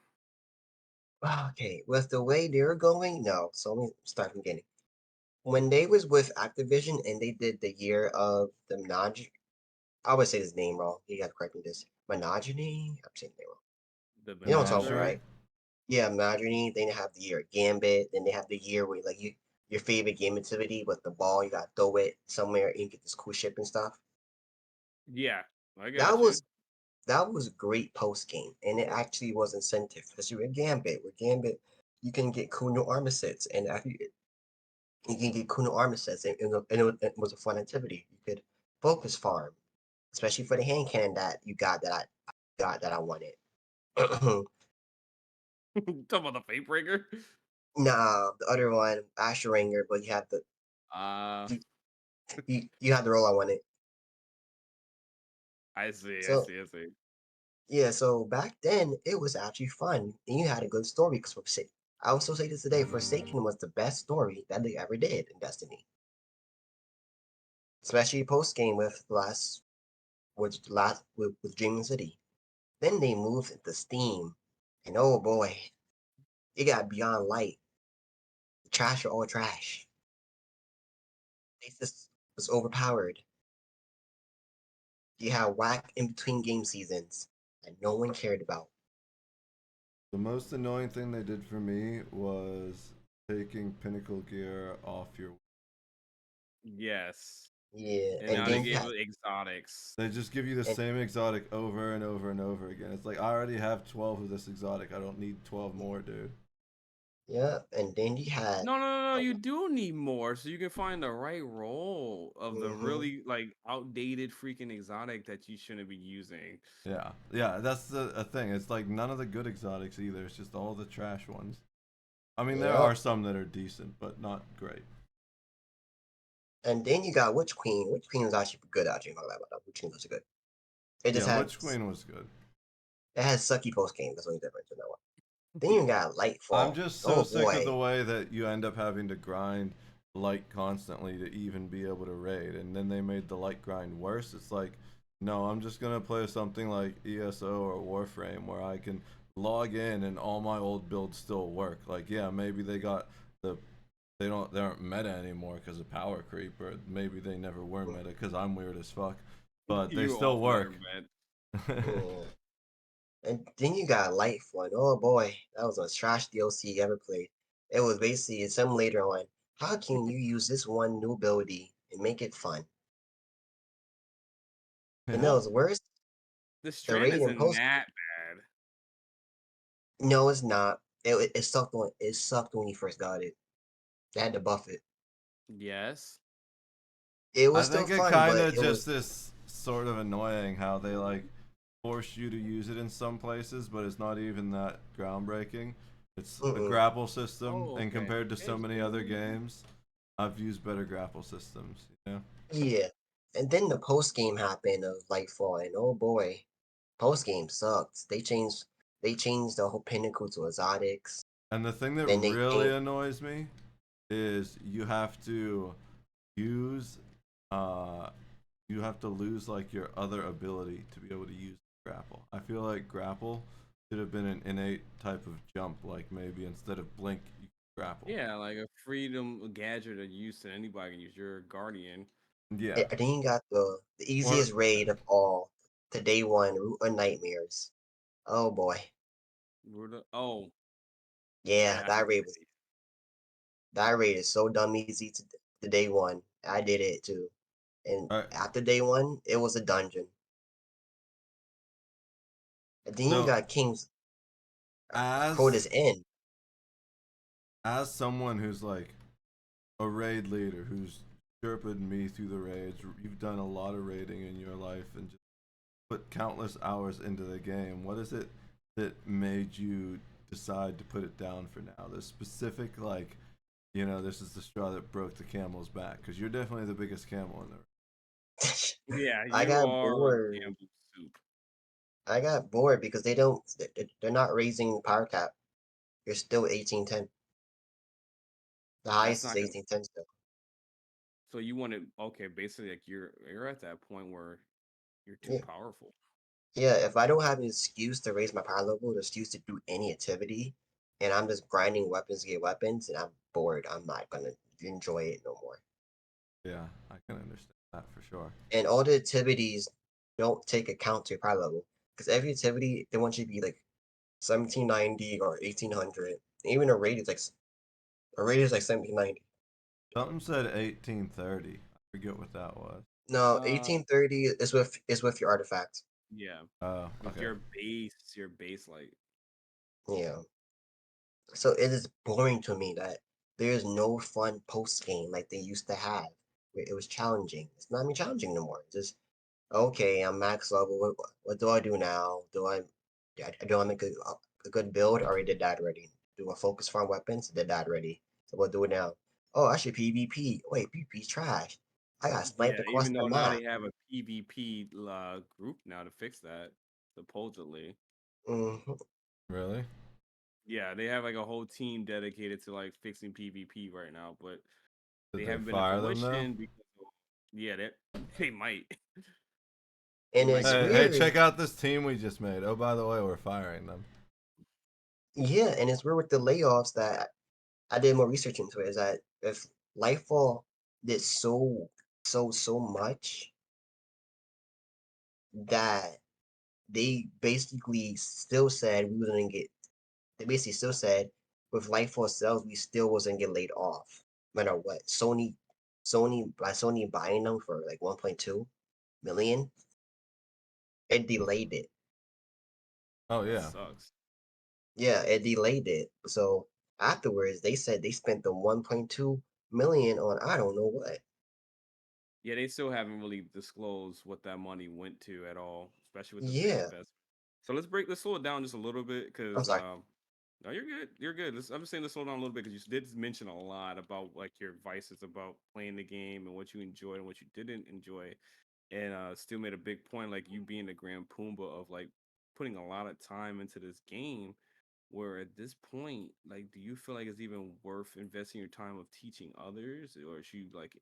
Okay, with the way they're going, no. So let me start from the beginning. When they was with Activision and they did the year of the Menage, I would say his name wrong. You got to correct me this. Monogeny? I'm saying the name wrong. The You know what I'm talking about, Menagerie? Menagerie. right? Yeah, Monogeny. Then they have the year of Gambit. Then they have the year where like your favorite game activity with the ball, you gotta throw it somewhere and you get this cool ship and stuff. Yeah, I That got you. was that was a great post game, and it actually was incentive, especially with Gambit. With Gambit, you can get cool new armor sets, and after you can get cool new armor sets, it was a fun activity. You could focus farm, especially for the hand cannon that you got that I wanted. Talking about the Fate Breaker? Nah, the other one, Asheringer, but you have the Ah, you, you have the role I wanted. I see, I So see, I see. yeah, so back then it was actually fun, and you had a good story. Because I also say this today, Forsaken was the best story that they ever did in Destiny, especially post game with Dreaming City. Then they moved into Steam, and oh boy, it got beyond light. The trash are all trash. Stasis was overpowered. You had whack in between game seasons that no one cared about. The most annoying thing they did for me was taking Pinnacle gear off your. Yes. Yeah, And and now they then you gave had it exotics. They just give you the and same exotic over and over and over again. It's like I already have 12 of this exotic. I don't need 12 more, dude. yeah, and then you had No, no, no, no. the You do need more so you can find the right role of the mhm. really like outdated freaking exotic that you shouldn't be using. Yeah, yeah, that's the a thing. It's like none of the good exotics either. It's just all the trash ones. I mean, there are Yep. some that are decent, but not great. And then you got Witch Queen. Witch Queen was actually good. Actually, not that about Witch Queen was good. It Yeah, just had Witch Queen was good. it has sucky post game. That's the only difference in that one. Then you got I'm Lightfall. just so Oh sick of the boy. way that you end up having to grind light constantly to even be able to raid, and then they made the light grind worse. It's like, no, I'm just gonna play something like ESO or Warframe where I can log in and all my old builds still work. Like, yeah, maybe the they aren't meta anymore because of power creep, or maybe they never were meta because I'm weird as fuck, but they You still off work. limit, man. Yeah. And then you got Lightfall. Oh boy, that was a trash DLC ever played. It was basically some later on. How can you use this one new ability and make it fun? And Yeah. that Well, was worse. the The strand raid and isn't post. that bad. No, it's not. It sucked when you first got it. They had to buff it. Yes. It I was still think it fun, kind but of it was just is sort of annoying how they like force you to use it in some places, but it's not even that groundbreaking. It's a mm-mm. grapple system, Oh, and okay. compared to so It's many other cool. games, I've used better grapple systems. You know. Yeah. And then the post game happened of Lightfall, and oh boy, post game sucked. They changed the whole pinnacle to exotics. And the thing that Then they really changed. annoys me is use uh you have to lose like your other ability to be able to use grapple. I feel like grapple should have been an innate type of jump, like maybe instead of blink you grapple. Yeah, like a freedom gadget that you use to anybody can use. Your guardian. Yeah. And then you got the Or easiest raid of all, to day one, Root of Nightmares. Oh boy. Oh, Yeah, that's a good raid. that raid is so dumb easy to day one. I did it too. And alright. after day one, it was a dungeon. And then you So got King's as Crota's End. as someone who's like a raid leader who's sherped me through the raids, you've done a lot of raiding in your life and just put countless hours into the game. What is it that made you decide to put it down for now? The specific, like, this is the straw that broke the camel's back, because you're definitely the biggest camel in there. Yeah, I you got are bored. Campbell soup. I got bored because they're not raising power cap. You're still 1810. The That's highest is not gonna. 1810 still. So you want to? Okay, basically, like you're at that point where you're too Yeah. powerful. Yeah, if I don't have an excuse to raise my power level, an excuse to do any activity, and I'm just grinding weapons to get weapons, and I'm bored, I'm not gonna enjoy it no more. Yeah, I can understand that for sure. And all the activities don't take account to your power level. Because every activity, they want you to be like 1790 or 1800. Even a raid is like 1790. Something said 1830. I forget what that was. No, Uh, 1830 is with your artifact. yeah, Oh, with okay. your base, like Yeah. So it is boring to me that there's no fun post game like they used to have, where it was challenging. It's not even challenging no more. Just okay, I'm max level. What do I do now? Do I make a good build? Or I did that already. Do I focus farm weapons? Did that already. So what do it now? Oh, I should PvP. Wait, PvP's trash. I got sniped yeah. across Even the though now map. they have a PvP group now to fix that, supposedly. hmm Really? Yeah, they have like a whole team dedicated to like fixing PvP right now, but Did they they haven't been in fire them though? fruition because yeah, they might they And might it's get Hey, rid. weird. check out this team we just made. Oh, by the way, we're firing them. Yeah, and it's weird with the layoffs that I did more research into it, is that if Lightfall did so much that they basically still said we wasn't gonna get they basically still said with Lightfall sales we still wasn't get laid off. No matter what. Sony buying them for like 1.2 million, it delayed it. Oh That yeah. sucks. Yeah, it delayed it. So afterwards they said they spent the 1.2 million on I don't know what. Yeah, they still haven't really disclosed what that money went to at all, especially with the big Yeah. investment. So let's slow it down just a little bit I'm because sorry. no, you're good. You're good. I'm just saying to slow down a little bit because you did mention a lot about like your vices about playing the game and what you enjoyed and what you didn't enjoy, and still made a big point like you being the Grand Pumbaa of like putting a lot of time into this game. Where at this point, like, do you feel like it's even worth investing your time of teaching others, or should you like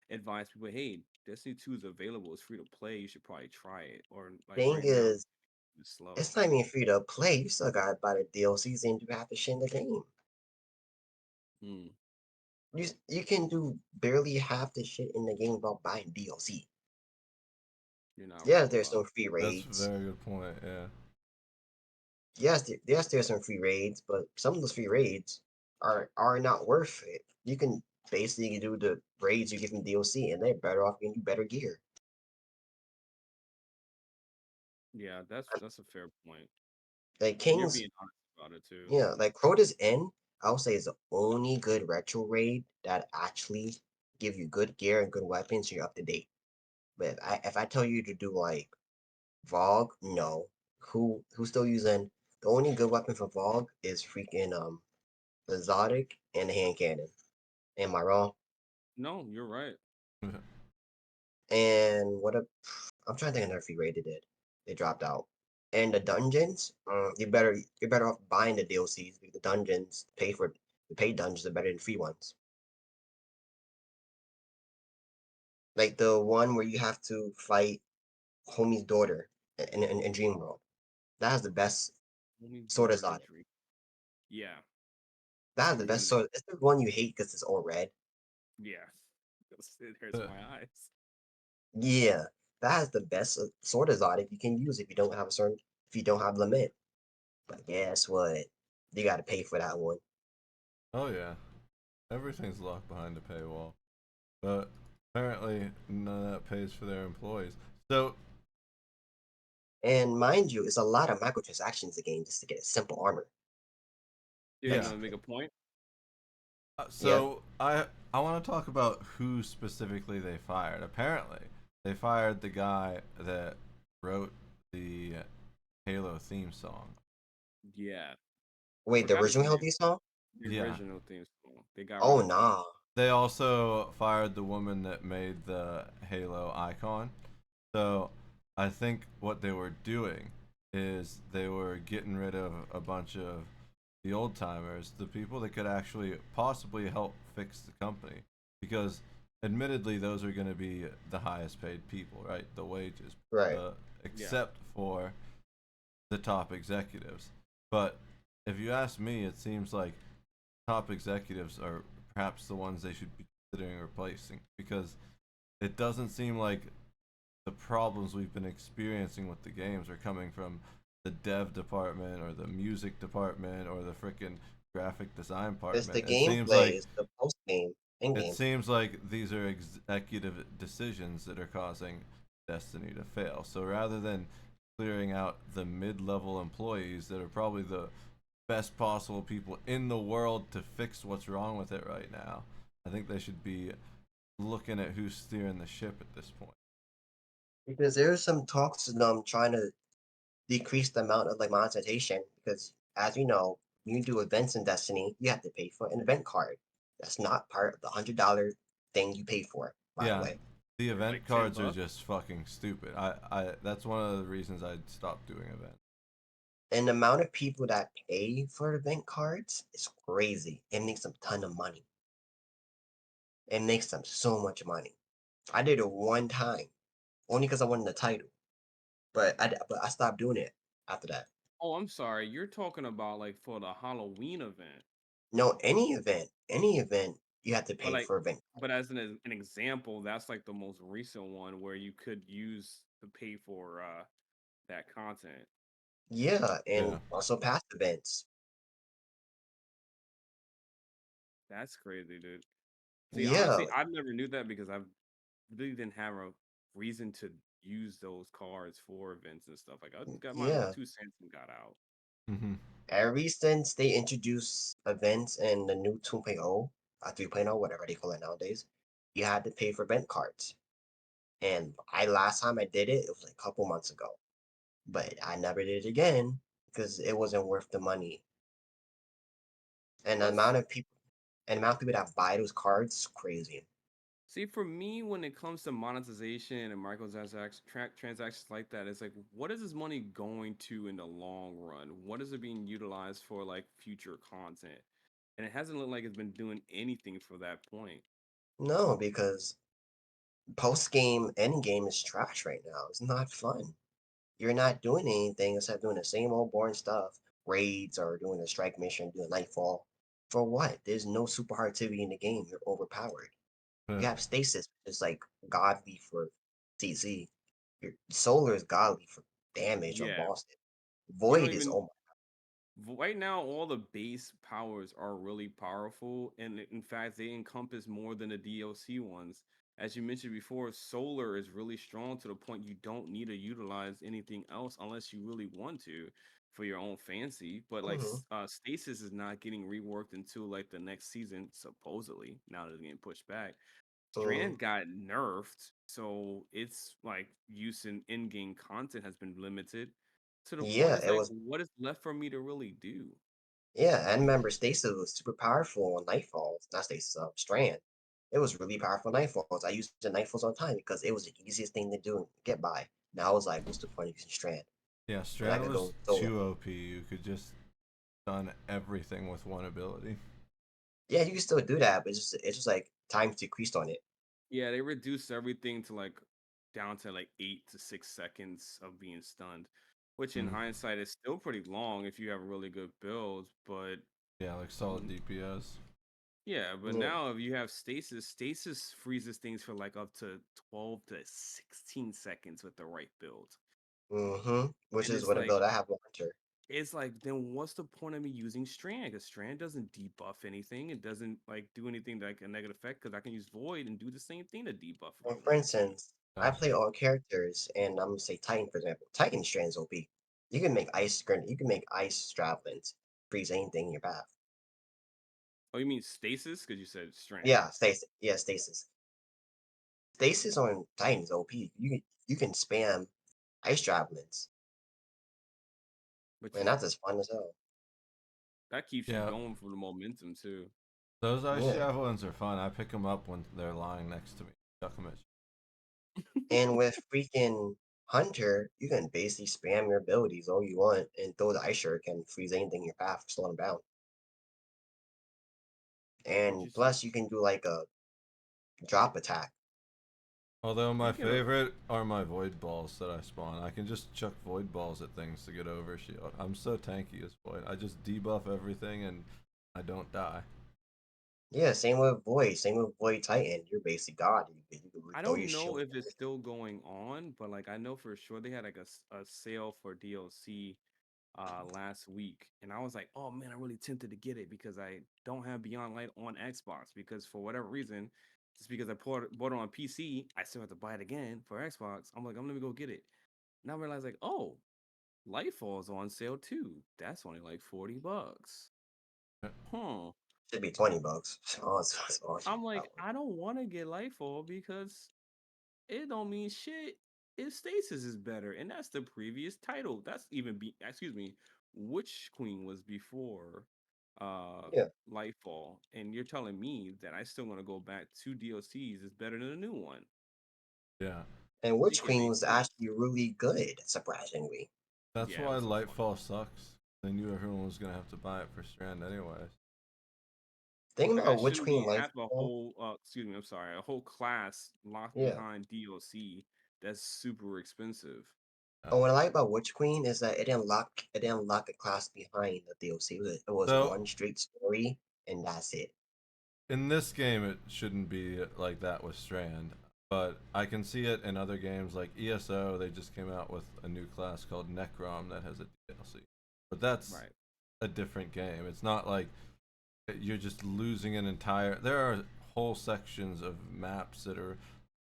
advise people, hey, Destiny 2 is available, it's free to play, you should probably try it, or like Thing right now is, it's slow. it's not even free to play. You still gotta buy the DLCs and do half the shit in the game. Hmm. You can do barely half the shit in the game without buying DLC. You're not Yeah, wrong there's about no free That's a raids. very good point. Yeah. yes, there's some free raids, but some of those free raids are not worth it. You can basically do the raids you get from DLC, and they're better off getting you better gear. Yeah, that's a fair point, Like and you're Kings, being honest about it too. yeah, like Crota's Inn, I would say is the only good retro raid that actually give you good gear and good weapons, so you're up to date. But if I tell you to do like Vogue, no. Who's still using the only good weapon for Vogue is freaking the Zodic and the hand cannon. Am I wrong? No, you're right. And what a I'm trying to think of another free raid they did. They dropped out. And the dungeons, you're better off buying the DLCs because the dungeons the paid dungeons are better than free ones. Like the one where you have to fight homie's daughter in Dream World. That has the best Only sword daughter in exotic. dream. Yeah, That has the best really. sword. It's the one you hate because it's all red. Yeah, it hurts my eyes. Yeah, that has the best sword exotic you can use if you don't have limit. But guess what? You got to pay for that one. Oh yeah, everything's locked behind a paywall, but apparently none of that pays for their employees. So And mind you, it's a lot of microtransactions again just to get a simple armor. You're Like, yeah, gonna make a point. yeah, so I want to talk about who specifically they fired. Apparently, they fired the guy that wrote the Halo theme song. Yeah, I wait, the forgot his original name. Hell song? The Yeah. original theme song. They got rid Oh of him. nah. They also fired the woman that made the Halo icon. So I think what they were doing is they were getting rid of a bunch of the old timers, the people that could actually possibly help fix the company. Because admittedly, those are going to be the highest paid people, right? The wages, Right. Yeah. except for the top executives. But if you ask me, it seems like top executives are perhaps the ones they should be considering replacing because it doesn't seem like the problems we've been experiencing with the games are coming from the dev department or the music department or the freaking graphic design It's the department. gameplay, it's the post game, in It game. seems like these are executive decisions that are causing Destiny to fail. So rather than clearing out the mid-level employees that are probably the best possible people in the world to fix what's wrong with it right now, I think they should be looking at who's steering the ship at this point. Because there's some talks of them trying to decrease the amount of like monetization because as you know, when you do events in Destiny, you have to pay for an event card. That's not part of the $100 thing you pay for, by the Yeah, way. the event Like 10 cards are bucks. just fucking stupid. That's one of the reasons I stopped doing events. And the amount of people that pay for event cards is crazy. It makes them a ton of money. It makes them so much money. I did it one time, only because I wanted the title. But I stopped doing it after that. Oh, I'm sorry. You're talking about like for the Halloween event. No, any event, you have to But pay like for event. but as an example, that's like the most recent one where you could use to pay for that content. Yeah, Yeah. and also past events. That's crazy, dude. See, Yeah, honestly, I never knew that because I really didn't have a reason to use those cards for events and stuff. Like I got my yeah. 2 cents and got out. Hmm. Ever since they introduced events in the new 2.0, 3.0, whatever they call it nowadays, you had to pay for event cards. And I last time I did it, it was like a couple months ago. But I never did it again because it wasn't worth the money. And the Plus, amount of people and the amount of people that buy those cards is crazy. see, for me, when it comes to monetization and transactions like that, it's like, what is this money going to in the long run? What is it being utilized for, like future content? And it hasn't looked like it's been doing anything for that point. No, because post game, end game is trash right now. It's not fun. You're not doing anything except doing the same old boring stuff. Raids or doing a strike mission, doing nightfall. For what? There's no super hard activity in the game. You're overpowered. You have stasis, which is like godly for CZ. Your solar is godly for damage or Yeah, boss. you don't Void is even oh my. Right now, all the base powers are really powerful, and in fact, they encompass more than the DLC ones. As you mentioned before, solar is really strong to the point you don't need to utilize anything else unless you really want to for your own fancy. But like Hmm. stasis is not getting reworked until like the next season, supposedly. Now that it's getting pushed back. Hmm. Strand got nerfed, so it's like use in in-game content has been limited to the point Yeah, it's it like, was. what is left for me to really do? Yeah, I remember Stasis was super powerful on Nightfalls. Not Stasis, Strand. It was really powerful on Nightfalls. I used the Nightfalls all the time because it was the easiest thing to do and get by. Now I was like, what's the point of using Strand Yeah, when I Strand could was go solo? too OP. You could just done everything with one ability. Yeah, you can still do that, but it's just like time decreased on it. Yeah, they reduced everything to like down to like 8 to 6 seconds of being stunned, which in Mm. hindsight is still pretty long if you have a really good build. But Yeah, like solid DPS. yeah, but Yeah. now if you have stasis, stasis freezes things for like up to 12 to 16 seconds with the right build. Which And is it's what a like build I have on Hunter. then what's the point of me using Strand? Because Strand doesn't debuff anything. It doesn't like do anything like a negative effect because I can use Void and do the same thing to debuff if I Well, for want to. instance, I Yeah. play all characters, and I'm gonna say Titan for example. Titan Strand's OP. You can make you can make ice javelins freeze anything in your path. Oh, you mean stasis? Because you said Strand. Yeah, stasis. Yeah, stasis. Stasis on Titan's OP. You can spam ice javelins, But and you that's just fun as hell. that keeps you Yeah, going for the momentum too. those ice Yeah, javelins are fun. I pick them up when they're lying next to me. Chuck 'em at and with freaking Hunter, you can basically spam your abilities all you want and throw the ice shuriken, freeze anything in your path, slow them down. And Interesting. plus, you can do like a drop attack. Although my You can favorite are my void balls that I spawn. I can just chuck void balls at things to get over shield. I'm so tanky as void. I just debuff everything and I don't die. Yeah, same with Void Titan. You're basically God. You can I throw your don't know shield. if it's still going on, but like I know for sure they had like a sale for DLC last week, and I was like, oh man, I'm really tempted to get it because I don't have Beyond Light on Xbox because for whatever reason, just because bought it on PC, I still have to buy it again for Xbox. I'm like, I'm gonna go get it. Now I realize like, oh, Lightfall's on sale too. That's only like $40. Huh. Should be $20. Oh, it's awesome. I'm like, I don't want to get Lightfall because it don't mean shit. If Stasis is better, and that's the previous title. That's even excuse me, Witch Queen was before Yeah, Lightfall, and you're telling me that I still want to go back to DLCs is better than a new one. Yeah. and Witch Make it Queen make was sense. actually really good, surprisingly. That's Yeah, it why was so fun. Lightfall sucks. They knew everyone was gonna have to buy it for Strand anyways. Thing Like I about Witch shouldn't Queen be have a Lightfall, whole excuse me, I'm sorry, a whole class locked yeah. behind DLC that's super expensive. And what I like about Witch Queen is that it didn't lock a class behind the DLC. It was So one straight story, and that's it. in this game, it shouldn't be like that with Strand, but I can see it in other games like ESO. They just came out with a new class called Necrom that has a DLC, but that's Right. a different game. It's not like you're just losing an entire. There are whole sections of maps that are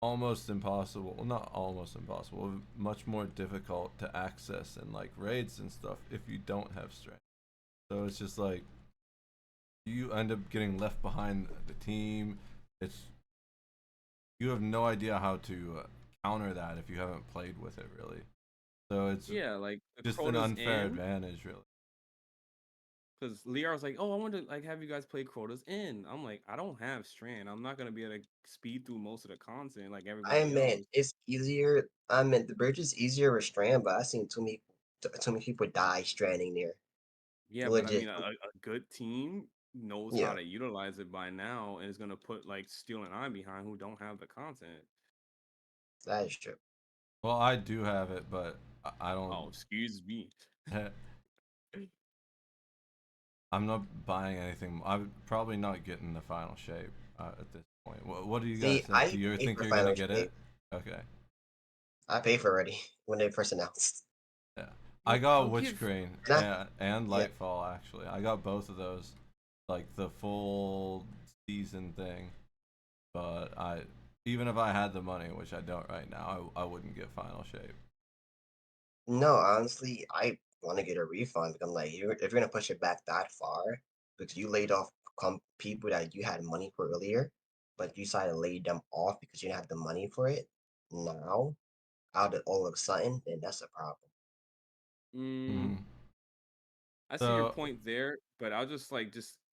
almost impossible. Well, not almost impossible. Much more difficult to access in like raids and stuff if you don't have Strand. So it's just like you end up getting left behind the team. It's you have no idea how to counter that if you haven't played with it really. So it's Yeah, like the just an Crota's unfair in. advantage really. Because Liar was like, "Oh, I want to like have you guys play Crota's Inn." I'm like, I don't have Strand. I'm not gonna be able to speed through most of the content like I everybody meant else. it's easier. I meant the bridge is easier with Strand, but I've seen too many people die stranding there. Yeah, but I Legit. mean, a good team knows how Yeah, to utilize it by now, and is gonna put like Steel and I behind who don't have the content. that is true. Well, I do have it, but I don't. Oh, excuse me. I'm not buying anything. I'm probably not getting the final shape at this point. What do you guys See, think? Do I you paid think for you're gonna Final get Shape. it? Okay. I paid for it already when they first announced. Yeah. I got I'll Witch give. Crane And and yeah, Lightfall actually. I got both of those, like the full season thing. But even if I had the money, which I don't right now, I wouldn't get Final Shape. no, honestly, I want to get a refund because I'm like, if you're gonna push it back that far, because you laid off people that you had money for earlier, but you decided to lay them off because you didn't have the money for it now, out of all of a sudden, then that's a problem. Mm, Hmm. I see your So point there, but I'll just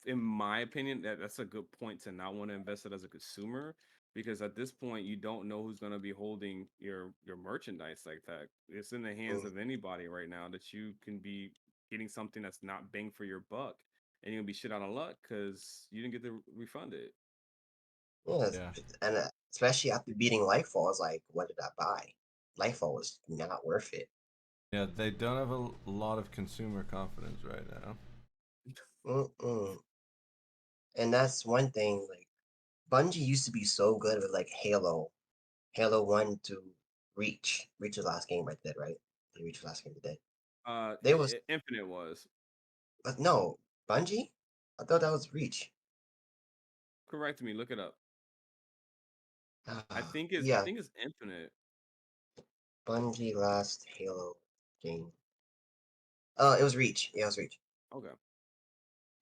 in my opinion, that's a good point to not want to invest it as a consumer because at this point you don't know who's going to be holding your merchandise like that. It's in the hands Mm, of anybody right now that you can be getting something that's not bang for your buck, and you'll be shit out of luck because you didn't get to refund it. yeah, yeah, and especially after beating Lightfall, it's like, what did I buy? Lightfall was not worth it. yeah, they don't have a lot of consumer confidence right now. Mm-mm. And that's one thing. Like Bungie used to be so good with like Halo 1 to Reach. Reach was the last game right there, right? The Reach was the last game they did. They was Infinite was no Bungie. I thought that was Reach. correct me. Look it up. I Yeah, think it's Infinite. Bungie last Halo game. It was Reach. Yeah, it was Reach. Okay.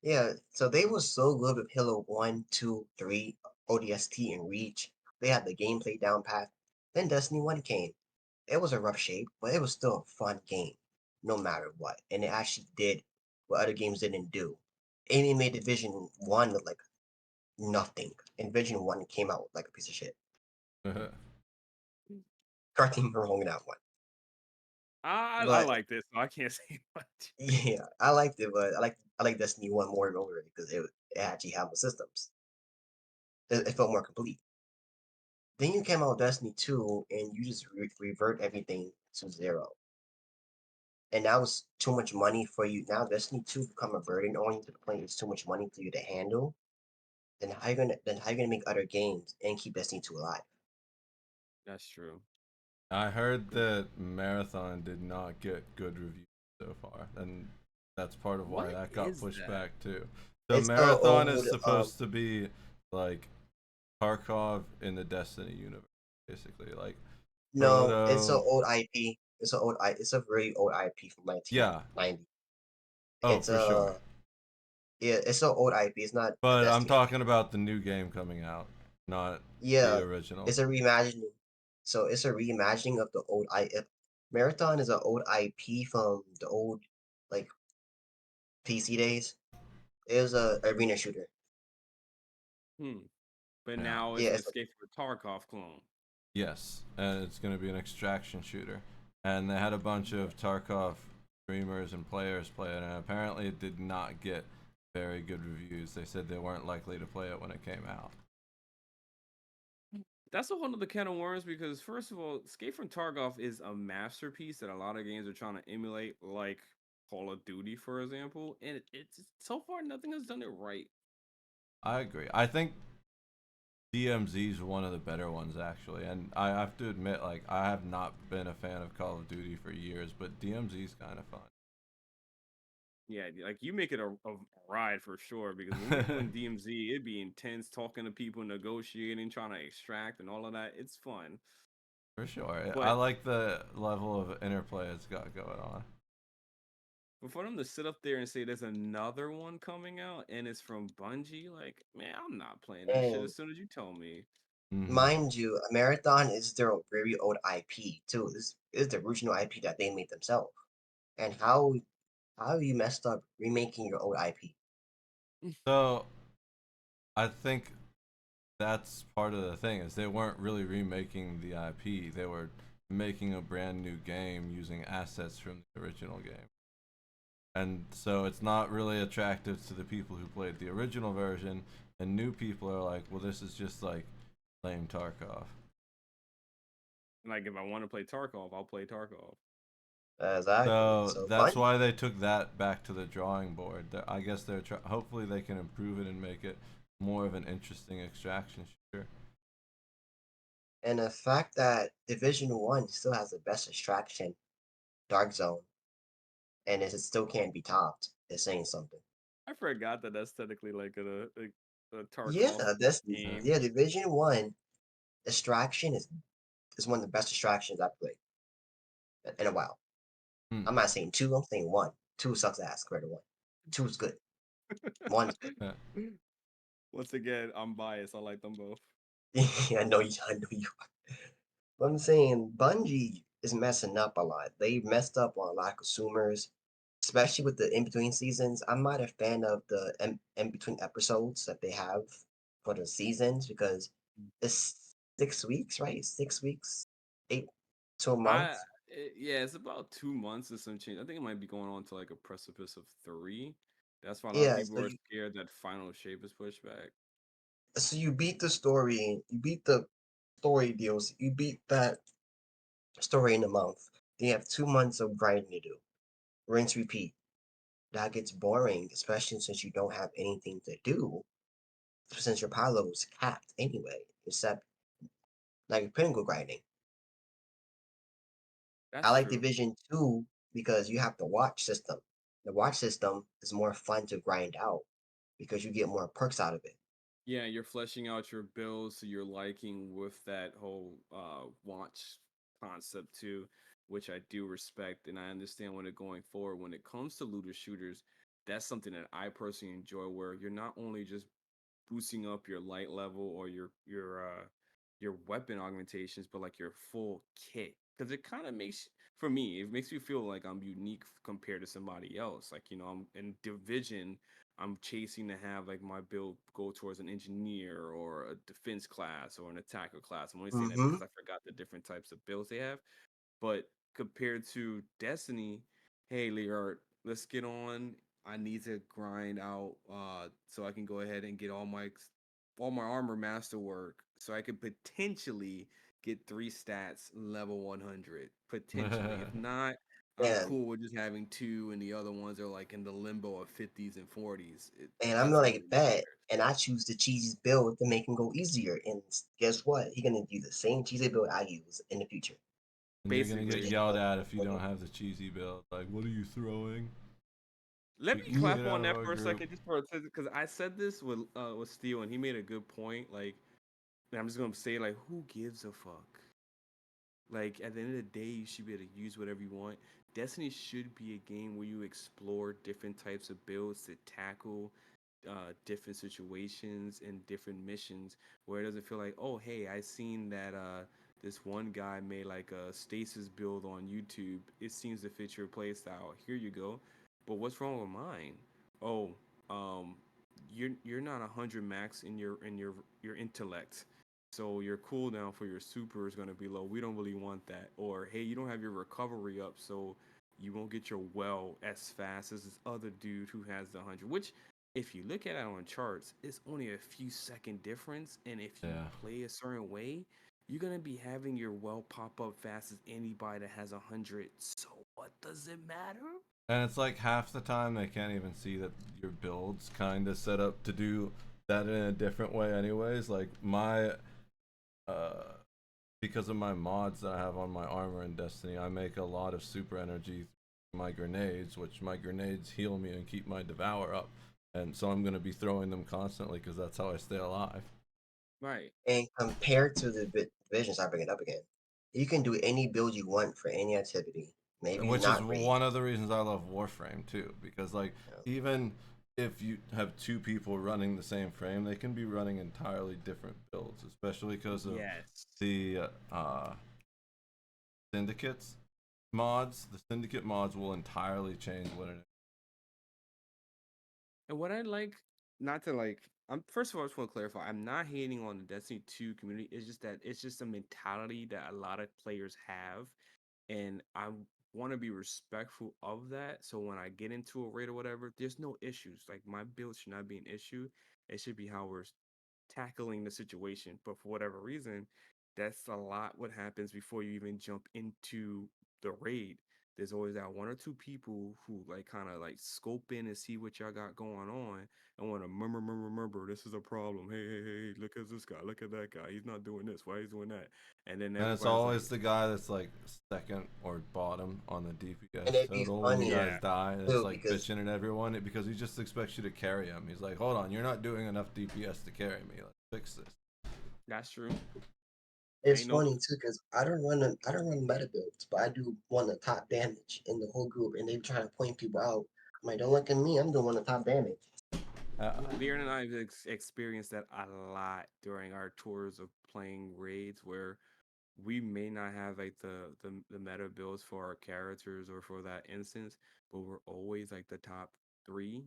Yeah, so they were so good with Halo 1, 2, 3, ODST, and Reach. They had the gameplay down pat. Then Destiny 1 came. It was a rough shape, but it was still a fun game, no matter what. And it actually did what other games didn't do. Amy made Division 1 look like nothing. And Division 1 came out like a piece of shit. Correct me if I'm wrong in that one. I But like this, so I can't say much. yeah, I liked it, but I like Destiny 1 more and over because it actually had the systems. It felt more complete. Then you came out with Destiny 2 and you just revert everything to zero. And that was too much money for you. Now Destiny 2 become a burden on you to the point it's too much money for you to handle. Then how you gonna make other games and keep Destiny 2 alive? That's true. I heard that Marathon did not get good reviews so far, and that's part of why What that got is pushed that? back too. So It's a Marathon is old supposed to be like Tarkov in the Destiny universe, basically. Like no, it's a Proto. old IP. It's a very old IP from Yeah. 1990. Oh, It's for sure. a yeah, it's an old IP. It's not a But I'm Destiny IP. talking about the new game coming out, not the Yeah, original. it's a reimagining. So it's a reimagining of the old I. Marathon is an old IP from the old like PC days. It was a arena shooter. Hmm. But Yeah. now Yeah, it's an it's Escape from Tarkov clone. Yes, and it's going to be an extraction shooter. And they had a bunch of Tarkov streamers and players play it, and apparently it did not get very good reviews. They said they weren't likely to play it when it came out. That's a whole other can of worms because first of all, Escape from Tarkov is a masterpiece that a lot of games are trying to emulate, like Call of Duty, for example. And it's so far nothing has done it right. I agree. I think DMZ is one of the better ones actually, and I have to admit, like I have not been a fan of Call of Duty for years, but DMZ is kind of Yeah, like you make it a ride for sure because when we play in fun. DMZ, it'd be intense talking to people, negotiating, trying to extract, and all of that. It's fun. For sure. I But like the level of interplay it's got going on. for them to sit up there and say there's another one coming out and it's from Bungie, like, man, I'm not playing that shit and as soon as you tell me. Hmm. mind you, a Marathon is their very old IP too. This is the original IP that they made themselves. And how you messed up remaking your old IP? So I think that's part of the thing is they weren't really remaking the IP. They were making a brand new game using assets from the original game. And so it's not really attractive to the people who played the original version, and new people are like, well, this is just like lame Tarkov. Like, if I want to play Tarkov, I'll play Tarkov. Exactly. So So that's Bungie, why they took that back to the drawing board. I guess hopefully they can improve it and make it more of an interesting extraction shooter. and the fact that Division 1 still has the best extraction, Dark Zone. and it still can't be topped. It's saying something. I forgot that that's technically like a Yeah, Tarkov that's game. yeah. Division 1 distraction is one of the best distractions I played in a while. Hmm. I'm not saying two. I'm saying one. Two sucks ass compared to one. Two is good. One is good. Yeah. Once again, I'm biased. I like them both. I know you. I know you. But I'm saying Bungie is messing up a lot. They messed up on a lot of consumers, especially with the in between seasons. I'm not a fan of the in between episodes that they have for the seasons because it's 6 weeks, right? 6 weeks, 8 to a month. Yeah, it's about 2 months and some change. I think it might be going on to like a precipice of 3. That's why a lot of Yeah, people are scared that final shape is pushed back. so you beat the story, you beat the story deals, you beat that story in a month. Then you have 2 months of grinding to do. Rinse, repeat. That gets boring, especially since you don't have anything to do, since your power level is capped anyway, except like pinnacle grinding. I That's like true. Division 2 because you have the watch system. The watch system is more fun to grind out because you get more perks out of it. Yeah, you're fleshing out your builds to your liking with that whole watch concept too, which I do respect and I understand when it going forward. When it comes to looter shooters, that's something that I personally enjoy where you're not only just boosting up your light level or your weapon augmentations, but like your full kit. Because it kind of makes for me, it makes me feel like I'm unique compared to somebody else. Like, I'm in division, I'm chasing to have like my build go towards an engineer or a defense class or an attacker class. I'm only saying that Mm-hmm. because I forgot the different types of builds they have. But compared to Destiny, hey Leard, let's get on. I need to grind out so I can go ahead and get all my armor masterwork so I could potentially get 3 stats level 100. Potentially. If not, I'm And cool with just having 2 and the other ones are like in the limbo of 50s and 40s. It and I'm doesn't like really that, matter. and I choose the cheesiest build to make him go easier. And guess what? He gonna do the same cheesy build I use in the future. And you're gonna get Basically. yelled at if you don't have the cheesy build. Like, what are you throwing? Let Get me clap out on of that my for a group. second, just for a second, because I said this with Steel, and he made a good point. Like, and I'm just gonna say, like, who gives a fuck? Like, at the end of the day, you should be able to use whatever you want. Destiny should be a game where you explore different types of builds to tackle different situations and different missions, where it doesn't feel like, oh, hey, I seen that this one guy made like a stasis build on YouTube. It seems to fit your playstyle. Here you go. But what's wrong with mine? Oh, um, you're not 100 max in your intellect. So your cooldown for your super is going to be low. We don't really want that. Or hey, you don't have your recovery up, so you won't get your well as fast as this other dude who has the 100. Which, if you look at it on charts, it's only a few second difference. And if you Yeah. play a certain way, you're gonna be having your well pop up fast as anybody that has 100. So what does it matter? And it's like half the time they can't even see that your build's kind of set up to do that in a different way, anyways. Like my, uh, because of my mods that I have on my armor in Destiny, I make a lot of super energy through my grenades, which my grenades heal me and keep my devour up. And so I'm gonna be throwing them constantly because that's how I stay alive. Right. And compared to the divisions, I bring it up again. You can do any build you want for any activity. Maybe Which is not raid. one of the reasons I love Warframe too, because like even if you have two people running the same frame, they can be running entirely different builds, especially because of Yes. the syndicates mods. The syndicate mods will entirely change what it is. And what I like, not to like, I'm first of all, I just want to clarify, I'm not hating on the Destiny 2 community. It's just that it's just a mentality that a lot of players have, and I want to be respectful of that. So when I get into a raid or whatever, there's no issues. Like my build should not be an issue. It should be how we're tackling the situation. But for whatever reason, that's a lot what happens before you even jump into the raid. There's always that 1 or 2 people who like kind of like scope in and see what y'all got going on. I want to remember, this is a problem. Hey, look at this guy, look at that guy. He's not doing this. Why he's doing that? And then And it's everybody's like, always the guy that's like second or bottom on the And DPS it'd be total when you funny guys yeah, die. And it's too like because bitching at everyone because he just expects you to carry him. He's like, hold on, you're not doing enough DPS to carry me. Like, fix this. that's true. it's Ain't no, funny too because I don't run meta builds, but I do one of the top damage in the whole group, and they try to point people out. I'm like, don't look at me, I'm doing one of the top damage. Uh, Leon and I have experienced that a lot during our tours of playing raids where we may not have like the meta builds for our characters or for that instance, but we're always like the top three,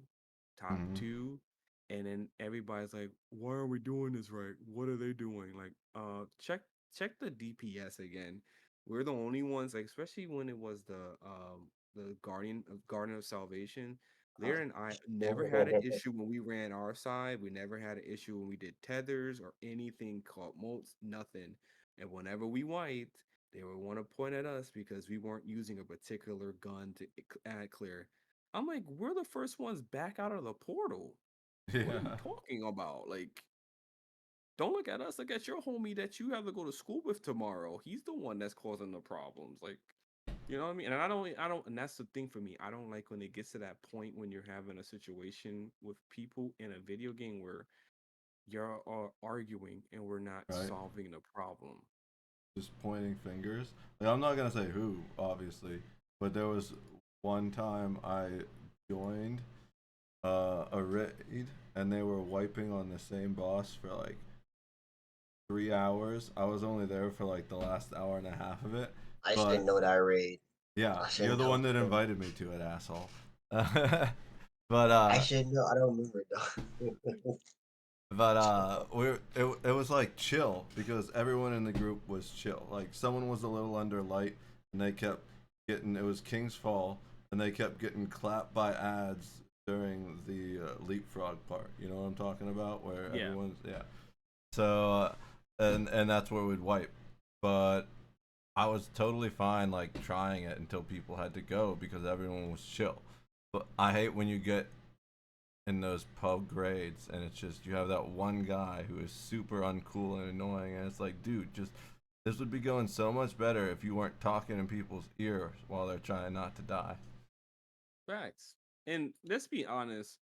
top mhm. two, and then everybody's like, "Why are we doing this right? What are they doing?" Like, check the DPS again. We're the only ones, like, especially when it was the Guardian of Salvation. Lear and I never had an issue when we ran our side. We never had an issue when we did tethers or anything called moats, nothing. And whenever we wiped, they would want to point at us because we weren't using a particular gun to add clear. I'm like, we're the first ones back out of the portal. What are you Yeah. talking about? Like, don't look at us. Look at your homie that you have to go to school with tomorrow. He's the one that's causing the problems. Like, you know what I mean? And I don't, and that's the thing for me. I don't like when it gets to that point when you're having a situation with people in a video game where you're arguing and we're not Right. solving the problem. Just pointing fingers. Like, I'm not gonna say who, obviously, but there was one time I joined a raid and they were wiping on the same boss for like 3 hours. I was only there for like the last hour and a half of it, I but should know that raid. yeah, I you're should the know. one that invited me to it, asshole. but I should know. I don't remember though. it was like chill because everyone in the group was chill. Like someone was a little under light and they kept getting, it was King's Fall, and they kept getting clapped by ads during the leapfrog part. You know what I'm talking about? Where Yeah. everyone's, yeah. So and that's where we'd wipe. But I was totally fine like trying it until people had to go because everyone was chill. But I hate when you get in those pub grades and it's just you have that one guy who is super uncool and annoying, and it's like, dude, just this would be going so much better if you weren't talking in people's ears while they're trying not to die. Facts. And let's be honest,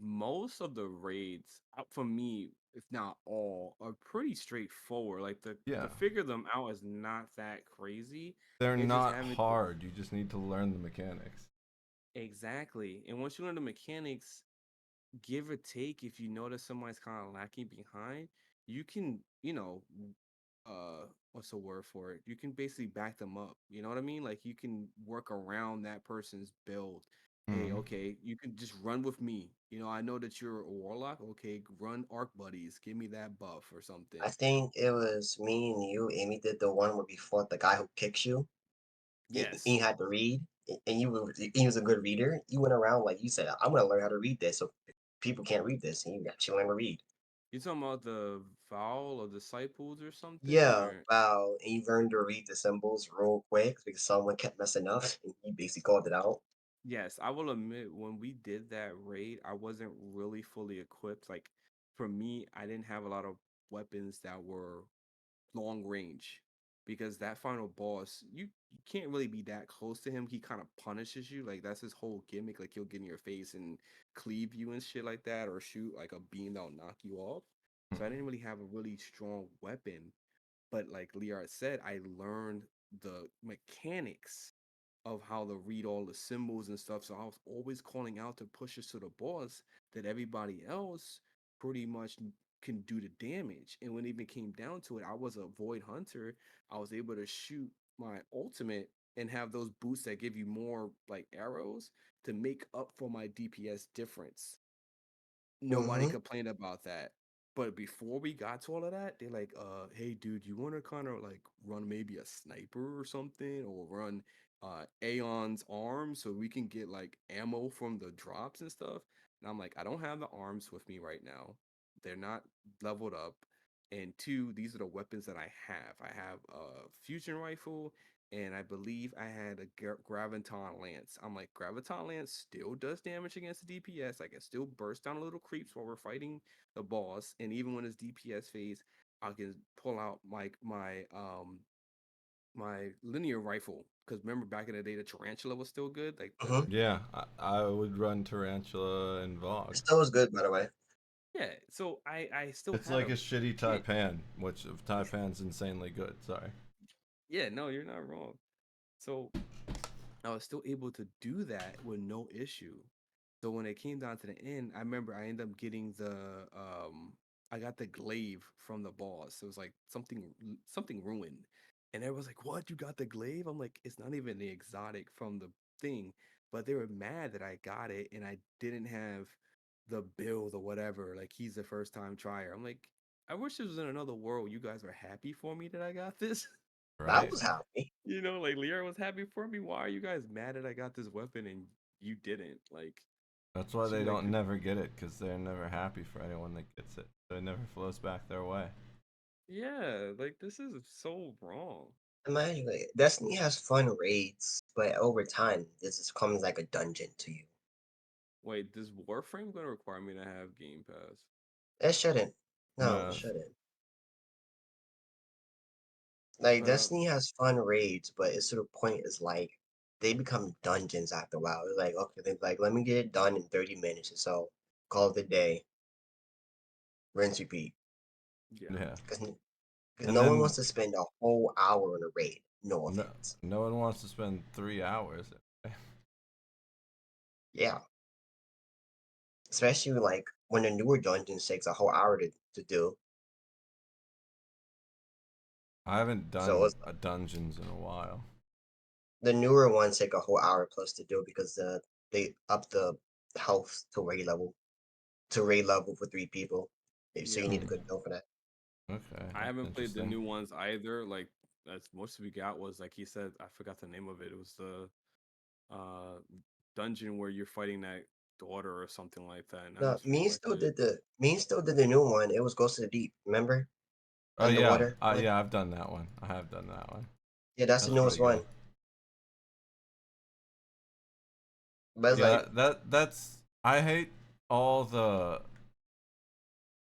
most of the raids, for me, if not all, are pretty straightforward. Like Yeah, to figure them out is not that crazy. they're It's just not having to hard, you just need to learn the mechanics. exactly. And once you learn the mechanics, give or take, if you notice somebody's kind of lacking behind, you can, what's the word for it? You can basically back them up. You know what I mean? Like you can work around that person's build. Hey, Mm-hmm. okay, you can just run with me. I know that you're a warlock. Okay, run arc buddies. Give me that buff or something. I think it was me and you, and we did the one where we fought the guy who kicks you. And Yes. you had to read, and he was a good reader. You went around like you said, I'm gonna learn how to read this, so people can't read this, and you actually learn to read. You talking about the Vow of Disciples or something? Yeah, Or wow, and you learned to read the symbols real quick because someone kept messing up, and you basically called it out. yes, I will admit when we did that raid, I wasn't really fully equipped. Like for me, I didn't have a lot of weapons that were long range because that final boss, you can't really be that close to him. He kind of punishes you. Like that's his whole gimmick. Like he'll get in your face and cleave you and shit like that, or shoot like a beam that'll knock you off. So I didn't really have a really strong weapon. But like Liard said, I learned the mechanics of how to read all the symbols and stuff. So I was always calling out to push us to the boss that everybody else pretty much can do the damage. And when it even came down to it, I was a void hunter. I was able to shoot my ultimate and have those boots that give you more like arrows to make up for my DPS difference. Nobody Mm-hmm. complained about that. But before we got to all of that, they're like, hey dude, you wanna kinda like run maybe a sniper or something or run Aeon's arms so we can get like ammo from the drops and stuff. And I'm like, I don't have the arms with me right now. They're not leveled up. And two, these are the weapons that I have. I have a fusion rifle and I believe I had a Graviton Lance. I'm like, Graviton Lance still does damage against the DPS. I can still burst down little creeps while we're fighting the boss, and even when his DPS phase, I can pull out my linear rifle. Because remember back in the day, the tarantula was still good. Like Mm-hmm. Yeah, I would run Tarantula and It Vogue. still was good, by the way. yeah. So I still It's had like a a shitty yeah, Taipan, which Taipan's insanely good. Sorry. yeah. No, you're not wrong. So I was still able to do that with no issue. So when it came down to the end, I remember I ended up getting I got the glaive from the boss. It was like something ruined. And everyone's like, "What? You got the glaive?" I'm like, "It's not even the exotic from the thing." But they were mad that I got it and I didn't have the build or whatever. Like he's the first time trier. I'm like, I wish this was in another world. You guys were happy for me that I got this. I Right? was happy. Like Liara was happy for me. Why are you guys mad that I got this weapon and you didn't? Like That's why she they was like, don't never get it, because they're never happy for anyone that gets it. So it never flows back their way. yeah, like this is so wrong. Imagine, like, Destiny has fun raids, but over time, this just comes like a dungeon to you. Wait, does Warframe gonna require me to have Game Pass? It shouldn't. No, it No, shouldn't. Like Uh, Destiny has fun raids, but it's to the point is like they become dungeons after a while. It's like, okay, they're like, let me get it done in 30 minutes or so. Call it a day. Rinse repeat. yeah. yeah. Because And no one wants then to spend a whole hour on a raid. No no, offense. no one wants to spend 3 hours. Yeah. Especially like when the newer dungeons takes a whole hour to do. I haven't So done it's a dungeons in a while. the newer ones take a whole hour plus to do because they up the health to raid level for 3 people. So you Yeah. need a Hmm. good build for that. Okay, I that's haven't played the interesting. new ones either. Like that's most we got was like he said, I forgot the name of it. It was the uh dungeon where you're fighting that daughter or something like that, and I No, just rejected it. Me and still did the new one. It was Ghost of the Deep. Remember? Oh yeah, Underwater one. yeah, I've done that one. I have done that one. Yeah, that's the That's pretty newest good. one. But it's Yeah, like, that's I hate all the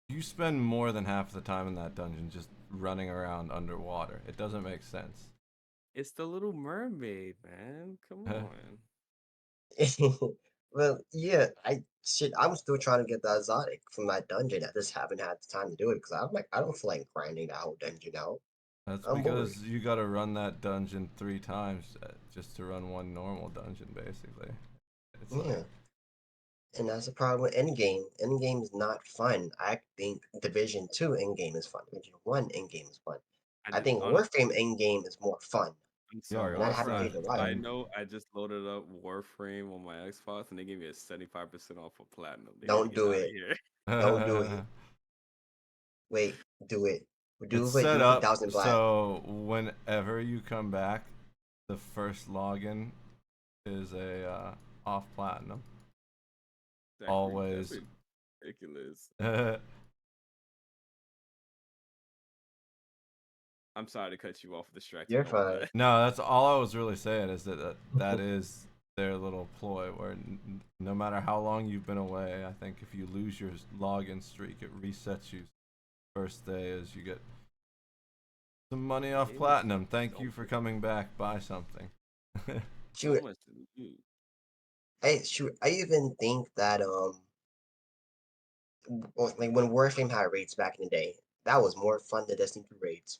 you spend more than half the time in that dungeon just running around underwater. It doesn't make sense. It's the Little Mermaid, man. Come on. well, yeah, I'm still trying to get the exotic from that dungeon. I just haven't had the time to do it because I'm like, I don't feel like grinding that whole dungeon out. That's I'm bored. because you gotta run that dungeon 3 times just to run one normal dungeon, basically. It's like, Yeah. And that's the problem with Endgame. Endgame is not fun. I think Division 2 Endgame is fun. Division 1 Endgame is fun. I I just think honestly, Warframe Endgame is more fun. I'm yo, sorry. And I Also, haven't as paid Warframe, the a ride. side note, I just loaded up Warframe on my Xbox and they gave me a 75% off of platinum. They need to Don't get do out of it. here. Don't do it. Wait, do it. it's Do it. set Do it for up 1,000 black. so whenever you come back, the first login is a off platinum. That's Always. ridiculous. No, I'm sorry to cut you off, distract You're you off fine. that. that's all I was really saying is that is their little ploy where no matter how long you've been away, I think if you lose your login streak, it resets you. First day is you get some money off Game is platinum. Thank so you for coming back. Buy something. so Shoot, much to do. I even think that like when Warframe had raids back in the day, that was more fun than Destiny 2 raids.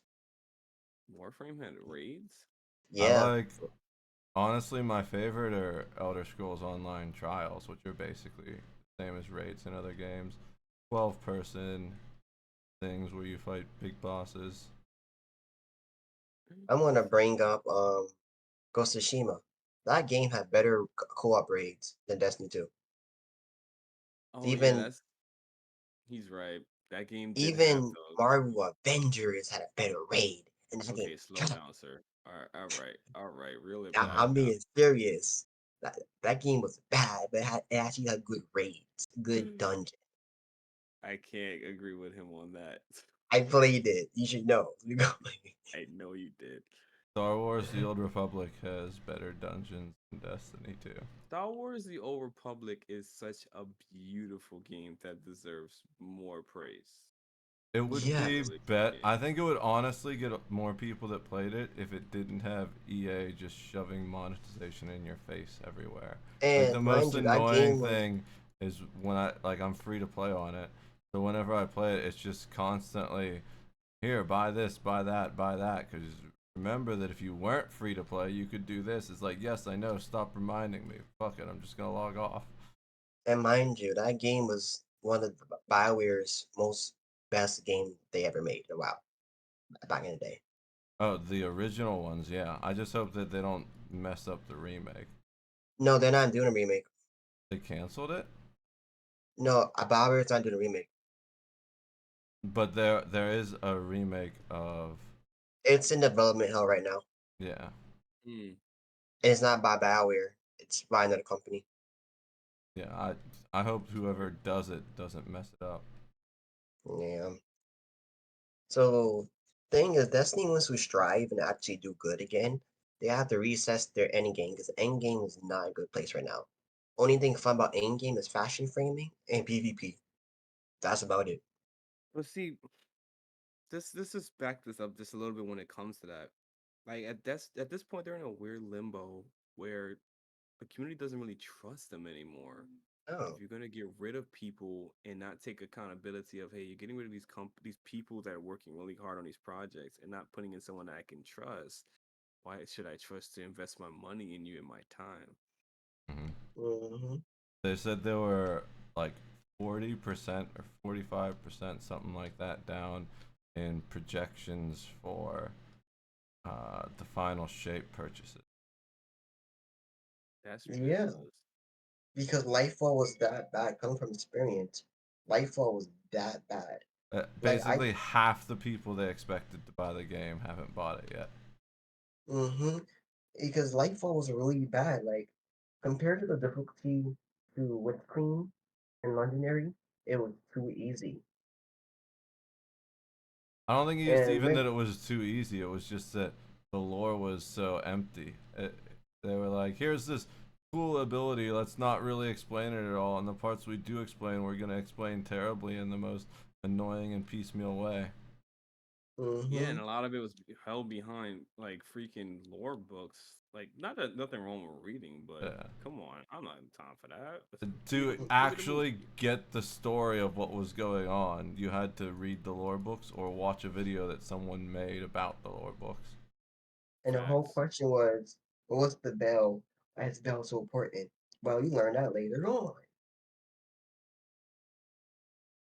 Warframe had raids. I Yeah, like honestly my favorite are Elder Scrolls Online Trials, which are basically the same as raids in other games. 12-person things where you fight big bosses. I'm gonna bring up Ghost of Tsushima. That game had better co-op raids than Destiny 2. Oh yeah, Even that's he's right. That game did have even those. Marvel Avengers had a better raid, and that game Okay, was slow trash. down, sir. All right. Reel it back I'm now. being serious. That game was bad, but it actually had good raids, good dungeon. I can't agree with him on that. I played it. You should know. You go play it. I know you did. Star Wars: The Old Republic has better dungeons than Destiny 2. Star Wars: The Old Republic is such a beautiful game that deserves more praise. It would Yeah, be Really good bet. game. I think it would honestly get more people that played it if it didn't have EA just shoving monetization in your face everywhere. Like the and most mind you, that annoying game was thing is when I'm free to play on it. So whenever I play it, it's just constantly here, buy this, buy that, buy that. Because remember that if you weren't free to play, you could do this. It's like, yes, I know. Stop reminding me. Fuck it. I'm just gonna log off. and mind you, that game was one of BioWare's most best game they ever made. Wow, back in the day. Oh, the original ones, yeah. I just hope that they don't mess up the remake. No, they're not doing a remake. They canceled it, No, BioWare's not doing a remake. but there is a remake of It's in development hell right now. yeah. Hmm. And it's not by BioWare. It's by another company. Yeah, I hope whoever does it doesn't mess it up. Yeah. So thing is, Destiny wants to strive and actually do good again. They have to reassess their end game because end game is not a good place right now. Only thing fun about end game is fashion framing and PvP. That's about it. But see, this just back this up just a little bit when it comes to that. Like at this point, they're in a weird limbo where the community doesn't really trust them anymore. If Oh. you're gonna get rid of people and not take accountability of, hey, you're getting rid of these people that are working really hard on these projects and not putting in someone that I can trust, why should I trust to invest my money in you and my time? Hmm. Hmm. They said they were like 40% or 45%, something like that, down in projections for the final shape purchases. That's Yeah, ridiculous. because Lightfall was that bad. Coming from experience, Lightfall was that bad. Like I, Basically, half the people they expected to buy the game haven't bought it yet. mm-hmm, because Lightfall was really bad. Like compared to the difficulty to Witch Queen and Legendary, it was too easy. I don't think it's And even that it was too easy. It was just that the lore was so empty. They were like, "Here's this cool ability. Let's not really explain it at all. And the parts we do explain, we're gonna explain terribly in the most annoying and piecemeal way." Yeah, mm-hmm, and a lot of it was held behind like freaking lore books. Like, not that nothing wrong with reading, but Yeah. come on, I'm not in time for that. To Give me the movie. actually get the story of what was going on, you had to read the lore books or watch a video that someone made about the lore books. and the whole Facts. question was, what's the bell? Why is the bell so important? Well, you learn that later on.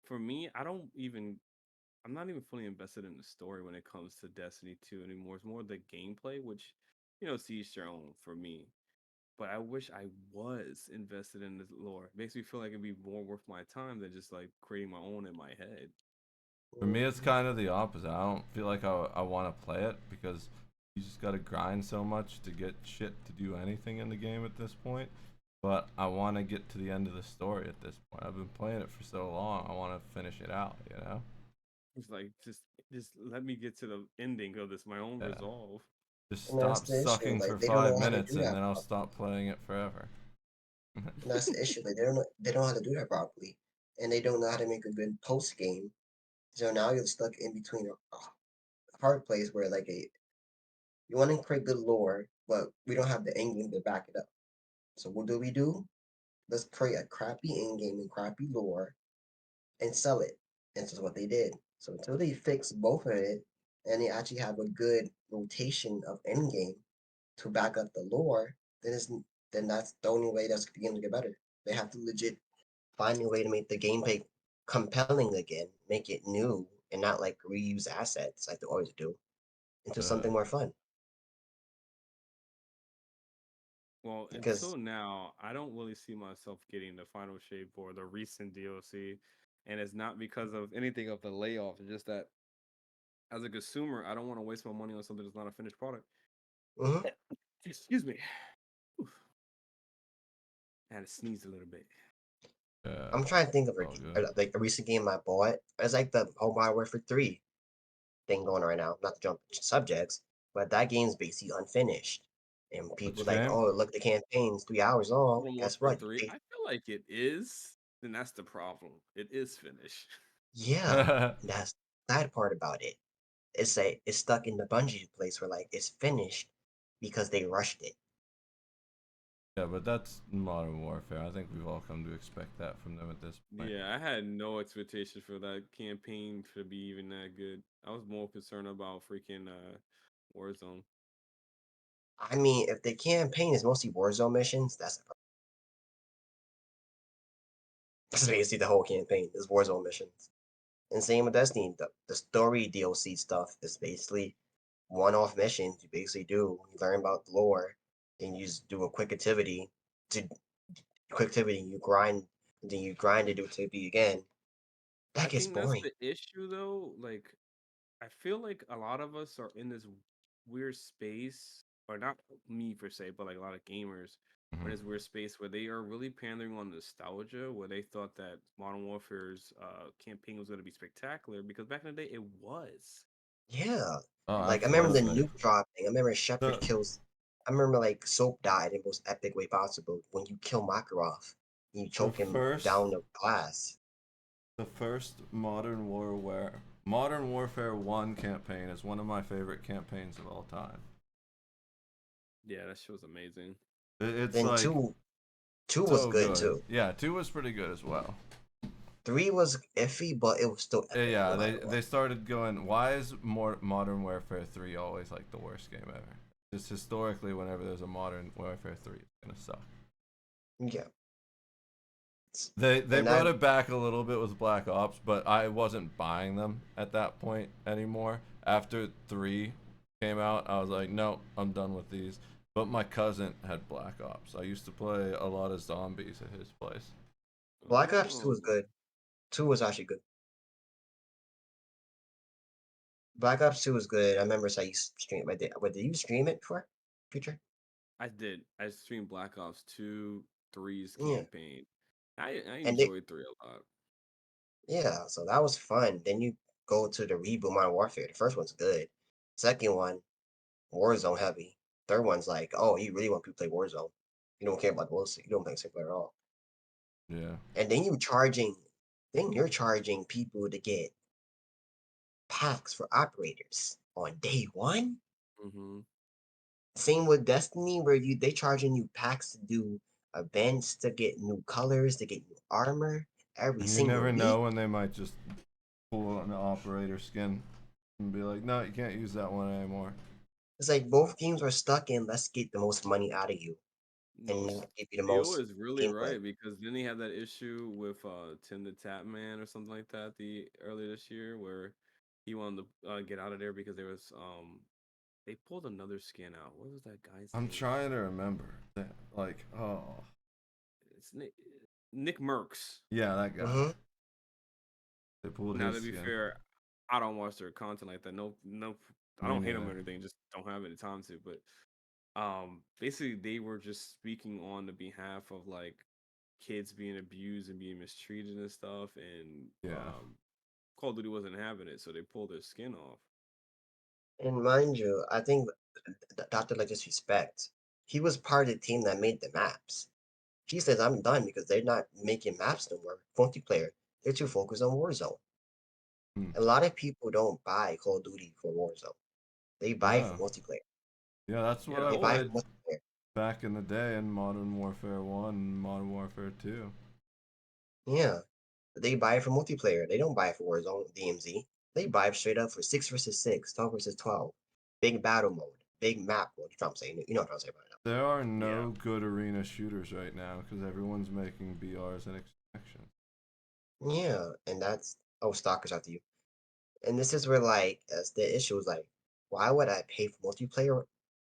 For me, I'm not even fully invested in the story when it comes to Destiny 2 anymore. It's more the gameplay, which, to each their own for me. But I wish I was invested in the lore. It makes me feel like it'd be more worth my time than just like creating my own in my head. For me, it's Hmm. kind of the opposite. I don't feel like I want to play it because you just got to grind so much to get shit to do anything in the game at this point. But I want to get to the end of the story at this point. I've been playing it for so long. I want to finish it out, you know? It's like just let me get to the ending of this, my own Yeah. resolve. Just And that's stop the issue. sucking Like for they don't five know how to minutes do and that then I'll properly. stop playing it forever. And that's the issue. Like they don't know how to do that properly, and they don't know how to make a good post game. So now you're stuck in between a hard place where you want to create good lore, but we don't have the end game to back it up. So what do we do? Let's create a crappy end game and crappy lore and sell it. And this is what they did. So until they fix both of it and they actually have a good rotation of end game to back up the lore, then that's the only way that's going to get better. They have to legit find a way to make the gameplay compelling again, make it new, and not like reuse assets like they always do into uh, something more fun. Well, Because until now, I don't really see myself getting the final shape or the recent DLC. And it's not because of anything of the layoff. It's just that as a consumer, I don't want to waste my money on something that's not a finished product. mhm, Excuse me. Oof. I had to sneeze a little bit. yeah, I'm trying to think of all good. like a recent game I bought. It's like the whole Modern Warfare 3 thing going on right now. Not to jump subjects, but that game's basically unfinished. And people Which like, game? oh, look, the campaign's 3 hours long. Modern Guess Warfare what? 3, I feel like it is. Then that's the problem. It is finished. Yeah, that's the sad part about it. It's stuck in the Bungie place where like it's finished because they rushed it. Yeah, but that's Modern Warfare. I think we've all come to expect that from them at this point. Yeah, I had no expectation for that campaign to be even that good. I was more concerned about freaking Warzone. I mean, if the campaign is mostly Warzone missions, that's basically the whole campaign is Warzone missions. And same with Destiny, the story DLC stuff is basically one-off missions you basically do. You learn about the lore, then you just do a to quick activity, you grind, then you grind to do activity again. I That gets think that's boring. the issue though. Like, I feel like a lot of us are in this weird space, or not me per se, but like a lot of gamers are in Mhm. this weird space where they are really pandering on nostalgia, where they thought that Modern Warfare's campaign was going to be spectacular because back in the day it was. Yeah. Oh, Like I remember the absolutely. nuke dropping. I remember Shepard The kills. I remember like Soap died in the most epic way possible when you kill Makarov and you the choke him first down the glass. Modern Warfare 1 campaign is one of my favorite campaigns of all time. Yeah, that shit was amazing. It's Then like two was so good good. too. Yeah, 2 was pretty good as well. 3 was iffy, but it was still epic Yeah, no they matter what. they started going, why is more Modern Warfare 3 always like the worst game ever? Just historically, whenever there's a Modern Warfare 3, it's gonna suck. Yeah. They And brought that it back a little bit with Black Ops, but I wasn't buying them at that point anymore. After 3 came out, I was like, no, I'm done with these. But my cousin had Black Ops. I used to play a lot of zombies at his place. Black Ops 2 Oh, was good. 2 was actually good. Black Ops 2 was good. I remember so I used to stream it. Did you stream it for Future? I did. I streamed Black Ops 2, 3's Yeah. campaign. I And it enjoyed 3 a lot. Yeah, so that was fun. Then you go to the reboot Modern Warfare. The first one's good. Second one, Warzone heavy. Third one's like, oh, you really want people to play Warzone. You don't care about Warzone. You don't play single player at all. Yeah. And then you're charging people to get packs for operators on day one. Mm-hmm. Same with Destiny, where they charging you packs to do events, to get new colors, to get new armor every And you single never week. know when they might just pull an operator skin and be like, no, you can't use that one anymore. It's like both games are stuck in let's get the most money out of you and No, not give you the Theo most is really gameplay. right because then he had that issue with Tim the Tap Man or something like that the earlier this year where he wanted to get out of there because there was they pulled another skin out. What was that guy's I'm name? trying to remember. That, like, oh. It's Nick Merckx. Yeah, that guy. Hmm. They pulled Now his to be skin. fair, I don't watch their content like that. No, no, I Me don't hate them neither. or anything. Just don't have any time to. But basically they were just speaking on the behalf of like kids being abused and being mistreated and stuff, and Yeah. Call of Duty wasn't having it, so they pulled their skin off. And mind you, I think Dr. Like Disrespect, he was part of the team that made the maps. He says, I'm done because they're not making maps no more. Multiplayer. They're too focused on Warzone. Hmm. A lot of people don't buy Call of Duty for Warzone. They buy it for Yeah. multiplayer. Yeah, that's what Yeah, I They buy it played for multiplayer. back in the day in Modern Warfare 1 and Modern Warfare 2. Yeah. They buy it for multiplayer. They don't buy it for Warzone, DMZ. They buy it straight up for 6 versus 6, 12 versus 12. Big battle mode, big map mode. You know what I'm saying? You know what I'm saying right now. There are yeah. no good arena shooters right now because everyone's making BRs and extraction. Yeah, and that's stalkers after you. And this is where like as the issue is like, why would I pay for multiplayer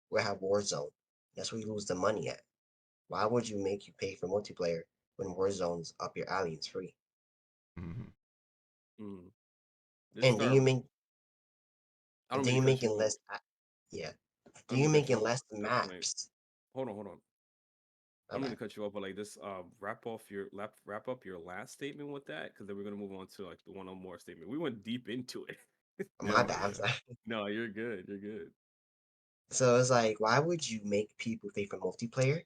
where I have Warzone? That's where you lose the money at. Why would you make you pay for multiplayer when Warzone's up your alley and it's free? Mm-hmm. Mm. This And then you start. make I and don't then mean to you cut making you off. yeah. I Then don't you mean to cut making you off. less Like, maps. hold on. I My don't mean bad. to cut you off, but like this, wrap up your last statement with that, because then we're gonna move on to like the one on more statement. We went deep into it. My Yeah, bad. I'm yeah. sorry. No, you're good. You're good. So it's like, why would you make people pay for multiplayer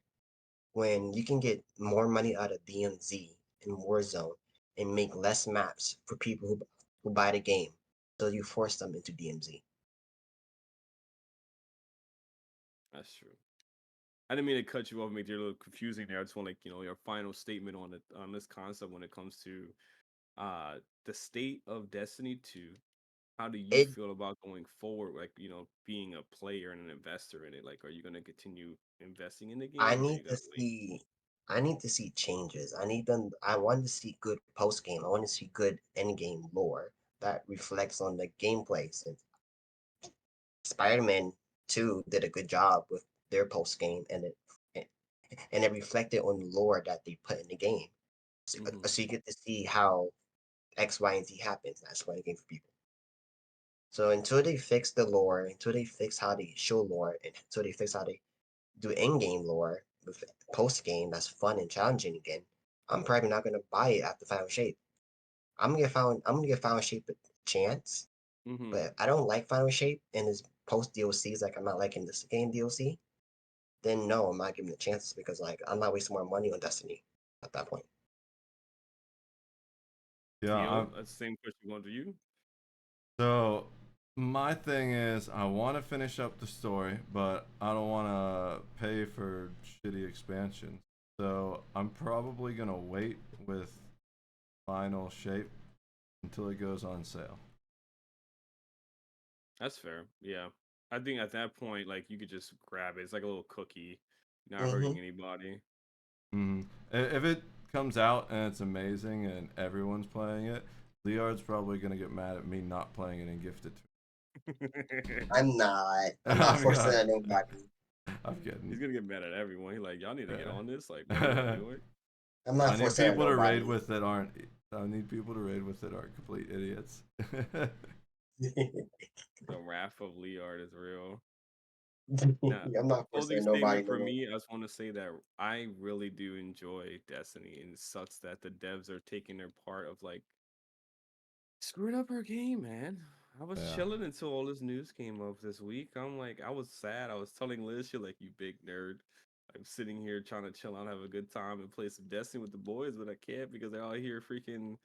when you can get more money out of DMZ and Warzone and make less maps for people who buy the game? So you force them into DMZ. That's true. I didn't mean to cut you off, make it a little confusing there. I just want like your final statement on it on this concept when it comes to the state of Destiny 2. How do you It feel about going forward, like being a player and an investor in it? Like, are you going to continue investing in the I game, or are you need going to to wait? see I need to see changes. I want to see good post game. I want to see good end game lore that reflects on the gameplay. Since Spider-Man 2 did a good job with their post game and it reflected on the lore that they put in the game. So, Hmm. so you get to see how X, Y, and Z happens. That's why the game for people. So until they fix the lore, until they fix how they show lore, and until they fix how they do in-game lore with post-game that's fun and challenging again, I'm probably not gonna buy it after Final Shape. I'm gonna give Final Shape a chance, Hmm. but if I don't like Final Shape and his post DLCs like I'm not liking this game DLC, then no, I'm not giving it a chance because like I'm not wasting more money on Destiny at that point. Yeah, Theo, that's the same question going to you. so my thing is I want to finish up the story, but I don't want to pay for shitty expansions. So I'm probably gonna wait with Final Shape until it goes on sale. That's fair. Yeah, I think at that point, like you could just grab it. It's like a little cookie, not Mm-hmm. hurting anybody. Hmm. If it comes out and it's amazing and everyone's playing it, Liard's probably gonna get mad at me not playing it and gift it I'm not. to I'm me. not I'm forcing not. it on nobody. I'm kidding. He's gonna get mad at everyone. He's like, y'all need to get on this. Like, what are y'all Yeah. doing? I'm I not need forcing it on people to raid nobody. with that aren't. I need people to raid with that aren't complete idiots. The wrath of Liard is real. Now, I'm not forcing closing it on nobody statement no for more. me, I just want to say that I really do enjoy Destiny, and it sucks that the devs are taking their part of like screwing up our game, man. I was Yeah. chilling until all this news came up this week. I'm like, I was sad. I was telling Liz, she like, you big nerd. I'm sitting here trying to chill out, have a good time, and play some Destiny with the boys, but I can't because they're out here freaking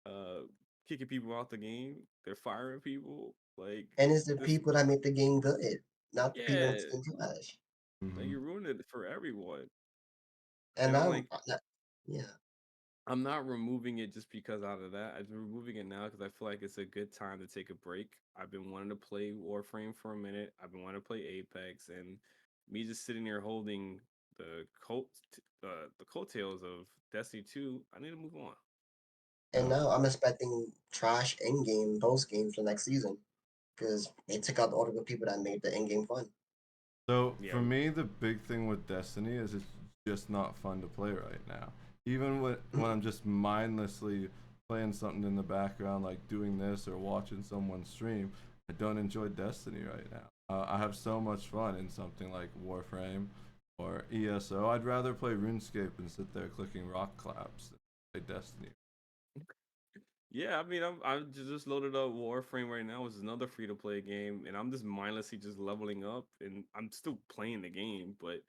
uh kicking people out the game. They're firing people. Like And it's the this, people that make the game good, not the people that yeah. make the game trash. Like Hmm. you ruined it for everyone. And And I'm not, yeah. I'm not removing it just because out of that. I'm removing it now because I feel like it's a good time to take a break. I've been wanting to play Warframe for a minute. I've been wanting to play Apex, and me just sitting here holding the coattails of Destiny 2. I need to move on. And Yeah. now I'm expecting trash in-game post games for next season because they took out all the good people that made the in-game fun. So Yeah. for me, the big thing with Destiny is it's just not fun to play right now. Even when I'm just mindlessly playing something in the background, like doing this or watching someone stream, I don't enjoy Destiny right now. I have so much fun in something like Warframe or ESO. I'd rather play RuneScape and sit there clicking rock claps than play Destiny. Yeah, I mean, I'm just loaded up Warframe right now, which is another free to play game, and I'm just mindlessly just leveling up, and I'm still playing the game, but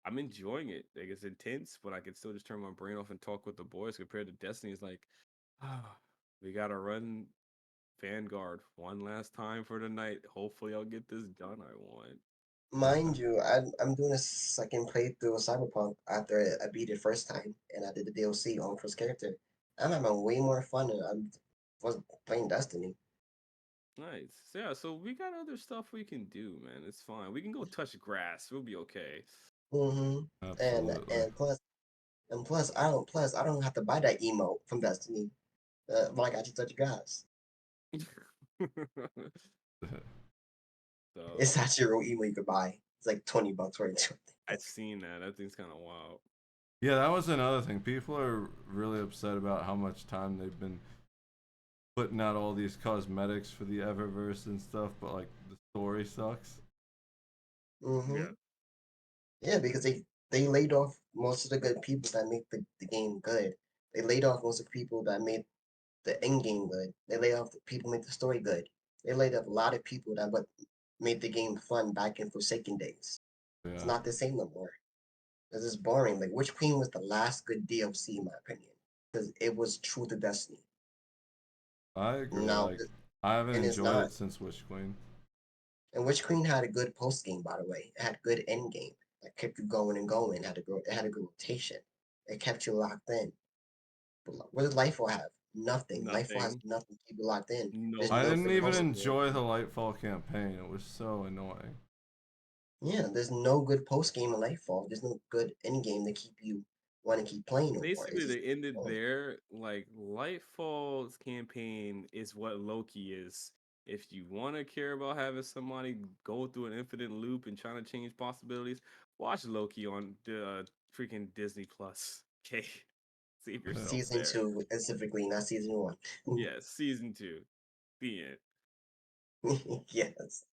I'm enjoying it. Like it's intense, but I can still just turn my brain off and talk with the boys. Compared to Destiny, it's like, ah, we gotta run Vanguard one last time for the night. Hopefully, I'll get this done. I want. Mind you, I'm doing a second playthrough of Cyberpunk after I beat it first time and I did the DLC on first character. I'm having way more fun than I was playing Destiny. Nice. Yeah, so we got other stuff we can do, man. It's fine. We can go touch grass. We'll be okay. hmm And Absolutely. and plus I don't have to buy that emote from Destiny. Like I just touch grass. So It's actually a real emote you could buy. It's like $20 right now. I've seen that. That thing's kind of wild. Yeah, that was another thing. People are really upset about how much time they've been putting out all these cosmetics for the Eververse and stuff, but like the story sucks. hmm Yeah. Yeah, because they laid off most of the good people that make the game good. They laid off most of the people that made the end game good. They laid off the people who make the story good. They laid off a lot of people that but made the game fun back in Forsaken days. It's Yeah. not the same no more. This is boring. Like Witch Queen was the last good DLC in my opinion because it was true to Destiny. I agree. Now, Like, I haven't and it's enjoyed not. it since Witch Queen. And Witch Queen had a good post game, by the way. It had good end game. It kept you going and going. It had a good rotation. It kept you locked in. But what did Lightfall have? Nothing. Lightfall has Nothing. nothing to keep you locked in. No There's I no didn't nothing even post. about it. enjoy the Lightfall campaign. It was so annoying. Yeah, there's no good post game in Lightfall. There's no good end game to keep you want to keep playing no more. It's Basically, just they ended boring. there. Like Lightfall's campaign is what Loki is. If you want to care about having somebody go through an infinite loop and trying to change possibilities, watch Loki on the freaking Disney Plus. Okay, save Yeah. yourself Season there. 2 specifically, not season 1. Yeah, season 2, the end. Yes.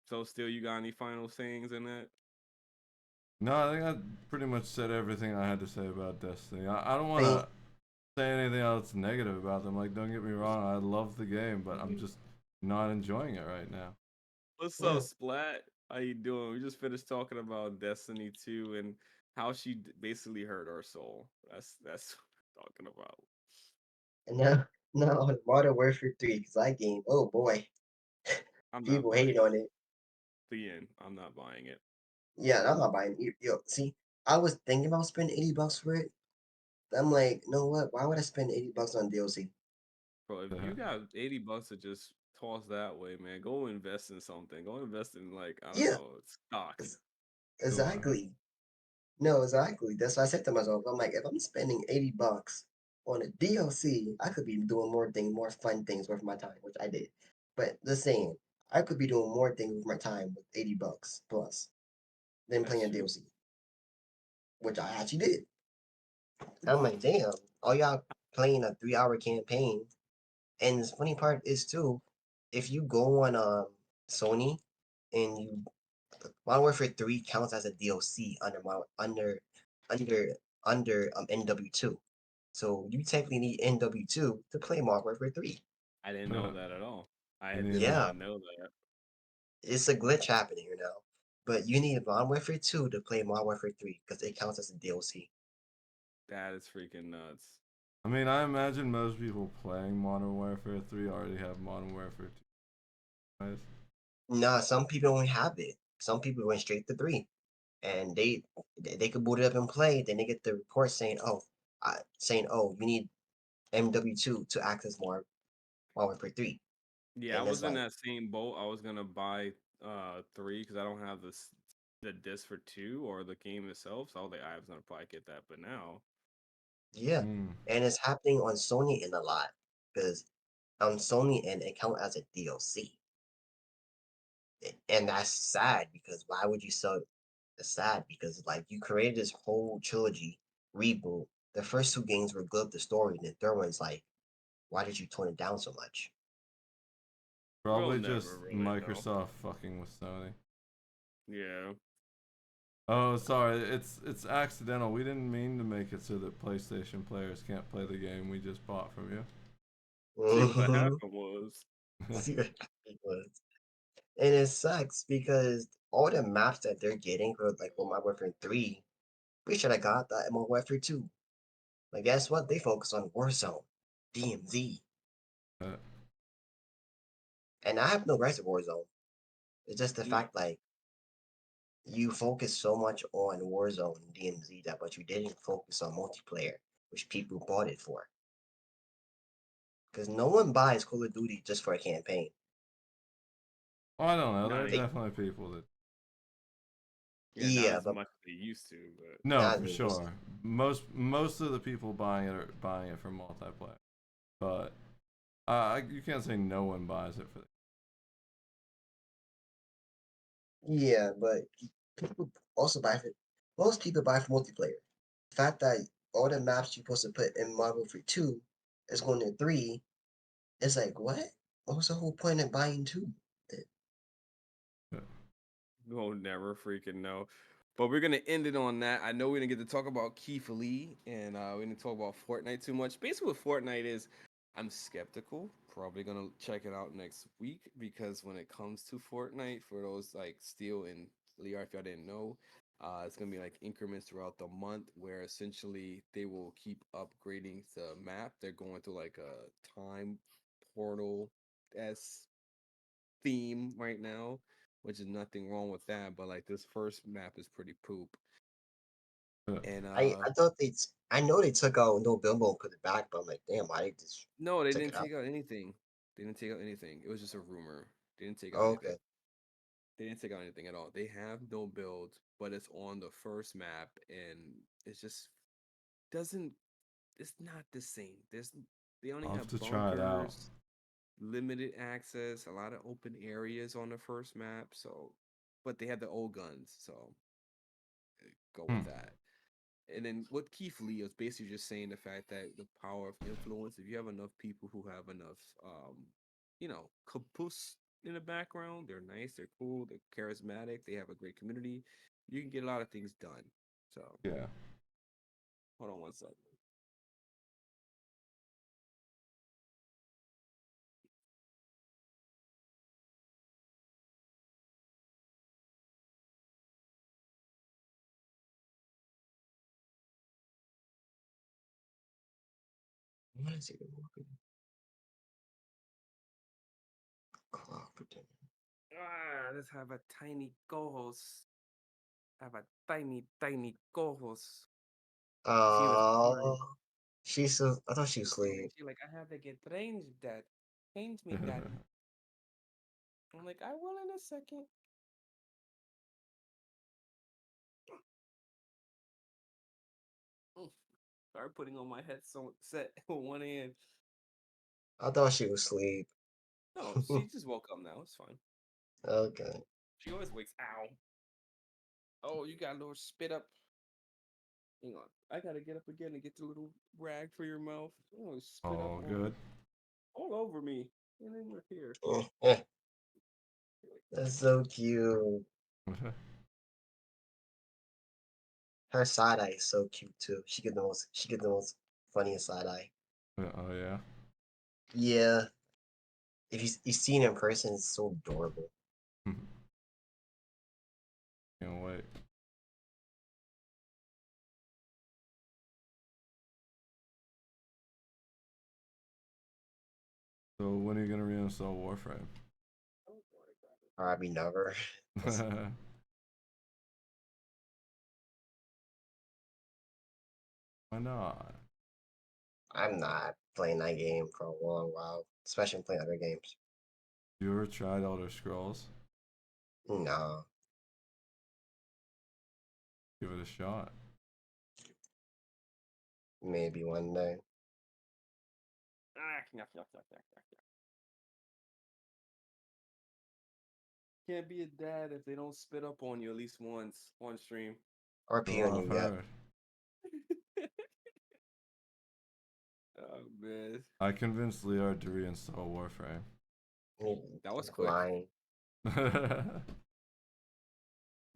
So, still, you got any final things in that? No, I think I pretty much said everything I had to say about Destiny. I don't want Thing, to say anything else negative about them. Like, don't get me wrong, I love the game, but I'm just not enjoying it right now. What's yeah. up, Splat? How you doing? We just finished talking about Destiny 2 and how she basically hurt our soul. That's what I'm talking about. And now, no, Modern Warfare 3, because that game, oh boy, I'm not people hate buying on it. it. The end. I'm not buying it. Yeah, I'm not buying it. Yo, see, I was thinking about spending $80 for it. I'm like, you know what? Why would I spend $80 on DLC? Bro, if you got $80 to just toss that way, man, go invest in something. Go invest in like, I don't Yeah, know, stock. ex- Sure. exactly. No, exactly. That's what I said to myself. I'm like, if I'm spending $80 on a DLC, I could be doing more fun things with my time, which I did. But the saying, I could be doing more things with my time with $80 plus than That's playing a true. DLC, which I actually did. I'm like, damn, all y'all playing a 3 hour campaign. And the funny part is too, if you go on Sony and you Modern Warfare 3 counts as a DLC under under NW2. So you technically need NW2 to play Modern Warfare 3. I didn't know that at all. I Me did neither. Yeah, not know that. it's a glitch happening here now. But you need Modern Warfare 2 to play Modern Warfare 3 because it counts as a DLC. That is freaking nuts. I mean, I imagine most people playing Modern Warfare 3 already have Modern Warfare 2. Guys. Nah, some people don't have it. Some people went straight to 3. And they could boot it up and play, then they get the report saying, oh, you need MW2 to access more Modern Warfare 3. Yeah, I And it's was in like, that same boat. I was gonna buy 3 because I don't have the disc for 2 or the game itself. So I was like, I was gonna probably get that. But now, yeah. Mm. And it's happening on Sony end a lot because on Sony end it count as a DLC. And that's sad because why would you sell it's sad because like you created this whole trilogy reboot. The first 2 games were good, the story, and the third one's like, why did you tone it down so much? we'll Probably never just really know. Microsoft fucking with Sony. Yeah, Oh, sorry, it's accidental. We didn't mean to make it so that PlayStation players can't play the game we just bought from you. see what Mhm. happened was. See what it was. And it sucks because all the maps that they're getting for like Modern Warfare 3, we should have got that in Modern Warfare 2. But guess what? They focus on Warzone, DMZ. Uh, And I have no rights to Warzone. It's just the Mm, fact like you focus so much on Warzone and DMZ that but you didn't focus on multiplayer, which people bought it for. Because no one buys Call of Duty just for a campaign. I don't know. There Not are They, anymore. definitely people that. Yeah, not yeah, as but much as they used to. But No, not for just sure. Most of the people buying it are buying it for multiplayer, but you can't say no one buys it for. yeah, but people also buy for most people buy for multiplayer. The fact that all the maps you're supposed to put in Marvel for 2 is going to 3, it's like what? What was the whole point of buying 2? we'll never freaking know. But we're gonna end it on that. I know we didn't get to talk about Keith Lee and we didn't talk about Fortnite too much. Basically, what Fortnite is, I'm skeptical. Probably gonna check it out next week because when it comes to Fortnite, for those like Steel and Liar, if y'all didn't know, it's gonna be like increments throughout the month where essentially they will keep upgrading the map. They're going through like a time portal s theme right now, which is nothing wrong with that. But like this first map is pretty poop, Uh, and I thought I know they took out No Bimbo and put it back, but I'm like, damn, why they just no, they took didn't it out? take out anything. They didn't take out anything. It was just a rumor. They didn't take out Oh, anything. okay. They didn't take out anything at all. They have no build, but it's on the first map, and it's just doesn't. It's not the same. They only I'll have have to try it out. bunkers, limited access, a lot of open areas on the first map. So, but they have the old guns, so go Hmm. with that. And then what Keith Lee is basically just saying the fact that the power of influence, if you have enough people who have enough, kapus in the background, they're nice, they're cool, they're charismatic, they have a great community, you can get a lot of things done. So, Yeah. hold on one second. What is it? Cooperative. Let's have a tiny co-host. Have a tiny co-host. She was Oh, crying. she's so. I thought she was And then asleep. she like, I have to get changed, Dad. Change me, Daddy. I'm like, I will in a second. Mm. Start putting on my headset set with one hand. I thought she was asleep. No, she just woke up now. It's fine. Okay. She always wakes. Ow. Oh, you got a little spit up. Hang on. I gotta get up again and get the little rag for your mouth. Oh, spit up All good. all over me. And then we're here. That's so cute. Her side eye is so cute too. She get the most funniest side eye. Oh yeah. Yeah. If you seen it in person, it's so adorable. Can't wait. So when are you gonna reinstall Warframe? Probably never. Why not? I'm not playing that game for a long while, especially playing other games. You ever tried Elder Scrolls? No, Give it a shot. maybe one day. Can't be a dad if they don't spit up on you at least once on stream. Or pee on Oh, I've you, yeah. heard. Oh man, I convinced Liard to reinstall Warframe. that was quick. Lying. But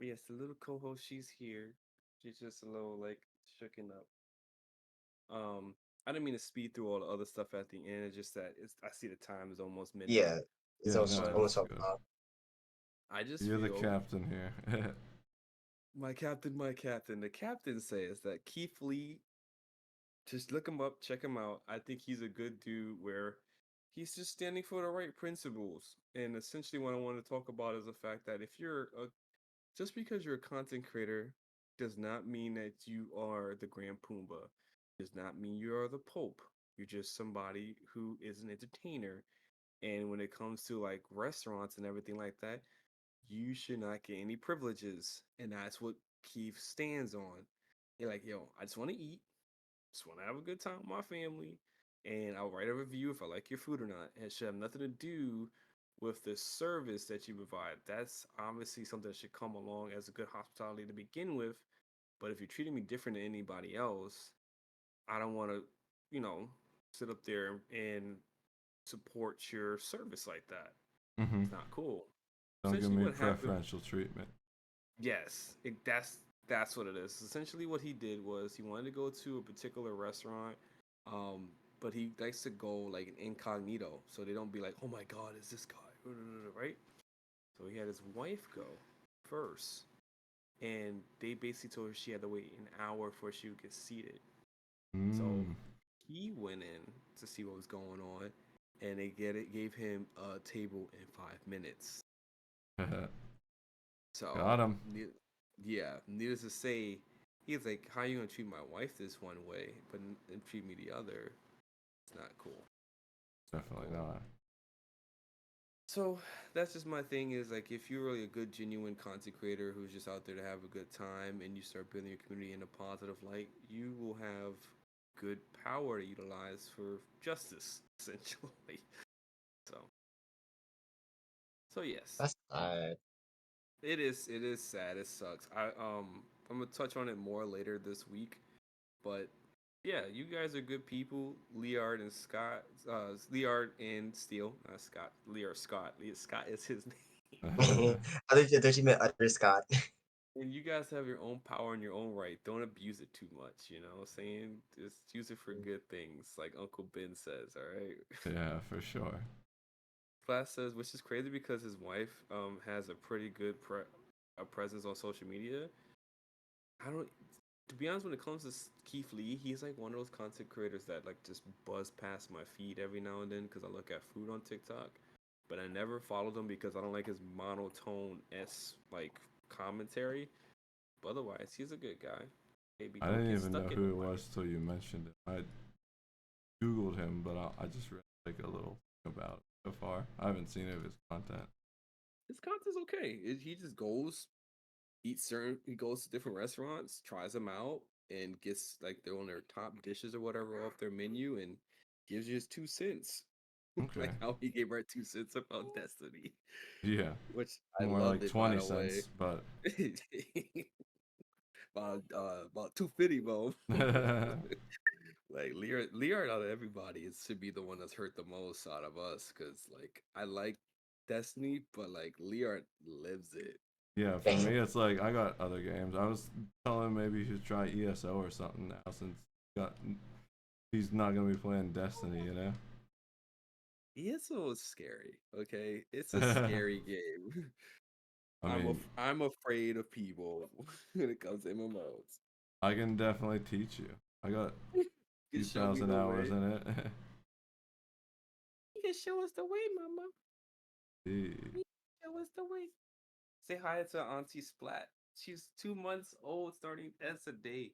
yes, the little co-host, she's here. She's just a little like shooken up. I didn't mean to speed through all the other stuff at the end. It's just that I see the time is almost midnight. Yeah, it's Yeah, also no, almost that's so good. I just You're the feel captain here. my captain. The captain says that Keith Lee. Just look him up, check him out. I think he's a good dude where he's just standing for the right principles. And essentially, what I want to talk about is the fact that if you're just because you're a content creator does not mean that you are the Grand Pumbaa, does not mean you are the Pope. You're just somebody who is an entertainer. And when it comes to like restaurants and everything like that, you should not get any privileges. And that's what Keith stands on. You're like, yo, I just want to eat. Just want to have a good time with my family, and I'll write a review if I like your food or not. And it should have nothing to do with the service that you provide. That's obviously something that should come along as a good hospitality to begin with. But if you're treating me different than anybody else, I don't want to, sit up there and support your service like that. Hmm. It's not cool. Don't give Essentially, me what happened? preferential treatment. Yes, that's what it is. Essentially, what he did was he wanted to go to a particular restaurant. but he likes to go like incognito, so they don't be like, "Oh my God, is this guy?" Right? So he had his wife go first, and they basically told her she had to wait an hour before she would get seated. So Mm. he went in to see what was going on, and they gave him a table in 5 minutes. So Got him. yeah, needless to say, he's like, "How you gonna treat my wife this one way, but treat me the other? It's not cool." Definitely not. So that's just my thing is like if you're really a good genuine content creator who's just out there to have a good time and you start building your community in a positive light, you will have good power to utilize for justice essentially. So yes. That's It is sad. It sucks. I'm gonna touch on it more later this week, but yeah, you guys are good people. Liard and Scott, Liard and Steele, not Scott. Liard Scott. Scott is his name. I thought you meant Utter Scott. And you guys have your own power in your own right. Don't abuse it too much, you know what I'm saying? Just use it for good things, like Uncle Ben says, all right? Yeah, for sure. Class says, which is crazy because his wife has a pretty good presence on social media. I don't, to be honest, when it comes to Keith Lee, he's like one of those content creators that like just buzz past my feed every now and then because I look at food on TikTok. But I never followed him because I don't like his monotone like commentary. But otherwise, he's a good guy. Maybe I don't didn't get even know stuck in who the it money. was till you mentioned it. I googled him, but I just read like a little about it so far. I haven't seen any of his content. His content's okay. He just goes, eats certain. He goes to different restaurants, tries them out, and gets like they're on their top dishes or whatever off their menu, and gives you his 2 cents. Okay. Like how he gave our 2 cents about Destiny, Yeah. which I More loved like it by 20 the way. cents, but About 250, bro. Like Lear out of everybody, it should be the one that's hurt the most out of us, cause like I like Destiny, but like Lear lives it. yeah, for me it's like I got other games. I was telling him maybe he should try ESO or something now since got he's not gonna be playing Destiny, you know? ESO is scary. Okay, it's a scary game. I mean, I'm afraid of people when it comes to MMOs. I can definitely teach you. I got You can show me 2,000 the hours way. in it. You can show us the way, mama. Gee. Show us the way. Say hi to Auntie Splat. She's 2 months old, starting S a day.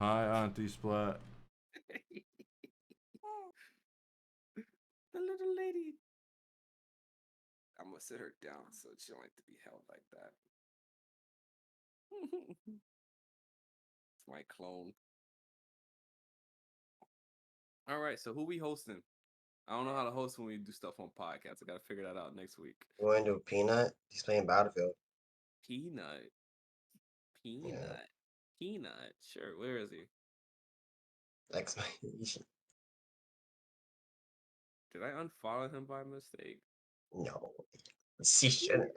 Hi, Auntie Splat. The little lady. I'm gonna sit her down so she don't like to be held like that. It's my clone. All right, so who we hosting? I don't know how to host when we do stuff on podcasts. I gotta figure that out next week. You want to do Peanut? He's playing Battlefield. Peanut. Yeah, Peanut. Peanut. Sure, where is he? exclamation. Did I unfollow him by mistake? No, she shouldn't.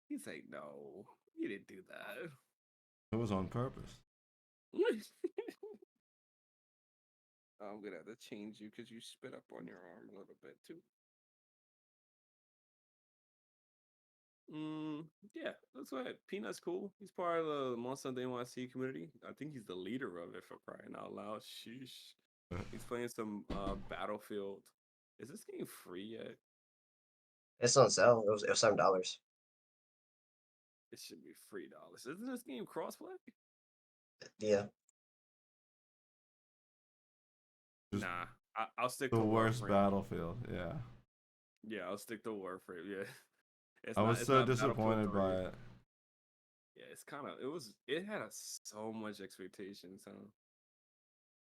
He's like, no, you didn't do that. It was on purpose. I'm gonna have to change you because you spit up on your arm a little bit too. Yeah, that's right. Peanut's cool. He's part of the Monster Hunter NYC community. I think he's the leader of it for crying out loud. Sheesh. He's playing some Battlefield. Is this game free yet? It's on sale. It was $7. It should be $3. Isn't this game crossplay? Yeah. Just Nah, I'll stick the to worst Warframe. Battlefield, yeah. Yeah, I'll stick to Warframe. Yeah, I was it's so not Battlefield disappointed 3. by it. Yeah, it's kind of it had so much expectations, huh?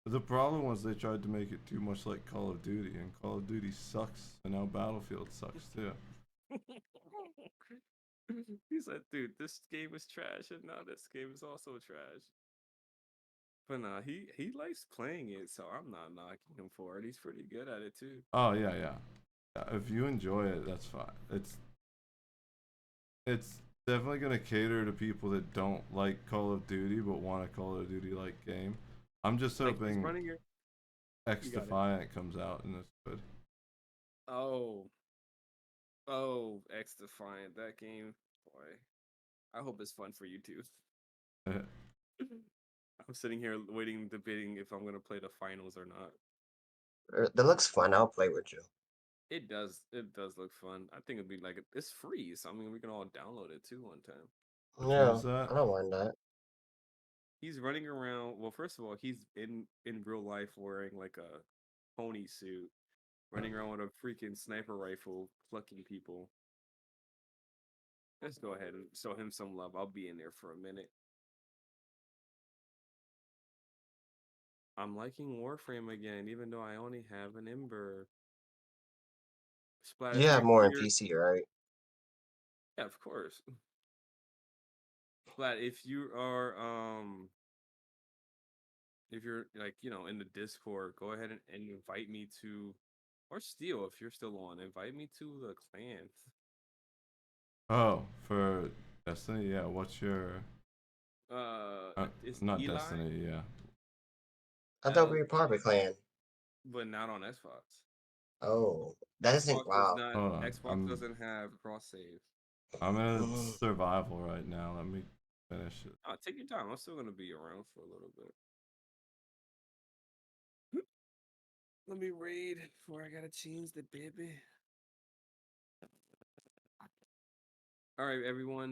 The problem was they tried to make it too much like Call of Duty, and Call of Duty sucks, and now Battlefield sucks too. He said, dude, this game is trash, and now this game is also trash. But nah, he likes playing it, so I'm not knocking him for it. He's pretty good at it too. Oh yeah, yeah. If you enjoy it, that's fine. It's definitely gonna cater to people that don't like Call of Duty but want a Call of Duty like game. I'm just Like he's hoping. running your X You got it. Defiant comes out and it's good. Oh, X Defiant. That game, boy. I hope it's fun for you too. I'm sitting here waiting, debating if I'm gonna play the finals or not. That looks fun. I'll play with you. It does. It does look fun. I think it'd be like it's free, so I mean we can all download it too one time. Which Yeah, one is that? I don't mind that. He's running around. Well, first of all, he's in real life wearing like a pony suit, running around with a freaking sniper rifle, plucking people. Let's go ahead and show him some love. I'll be in there for a minute. I'm liking Warframe again, even though I only have an Ember. Splat, You have more in PC, right? yeah, of course. Splat, if you are if you're like, in the Discord, go ahead and invite me to, or Steel, if you're still on, invite me to the clan. Oh, for Destiny, yeah. What's your? It's Not Eli, Destiny, yeah. I thought we were part of a clan. but not on Xbox. Oh, that isn't. Xbox does Wow. not. Hold on, Xbox doesn't have cross save. I'm in Mm. survival right now. Let me finish it. Take your time. I'm still gonna be around for a little bit. Let me read before I gotta change the baby. All right, everyone.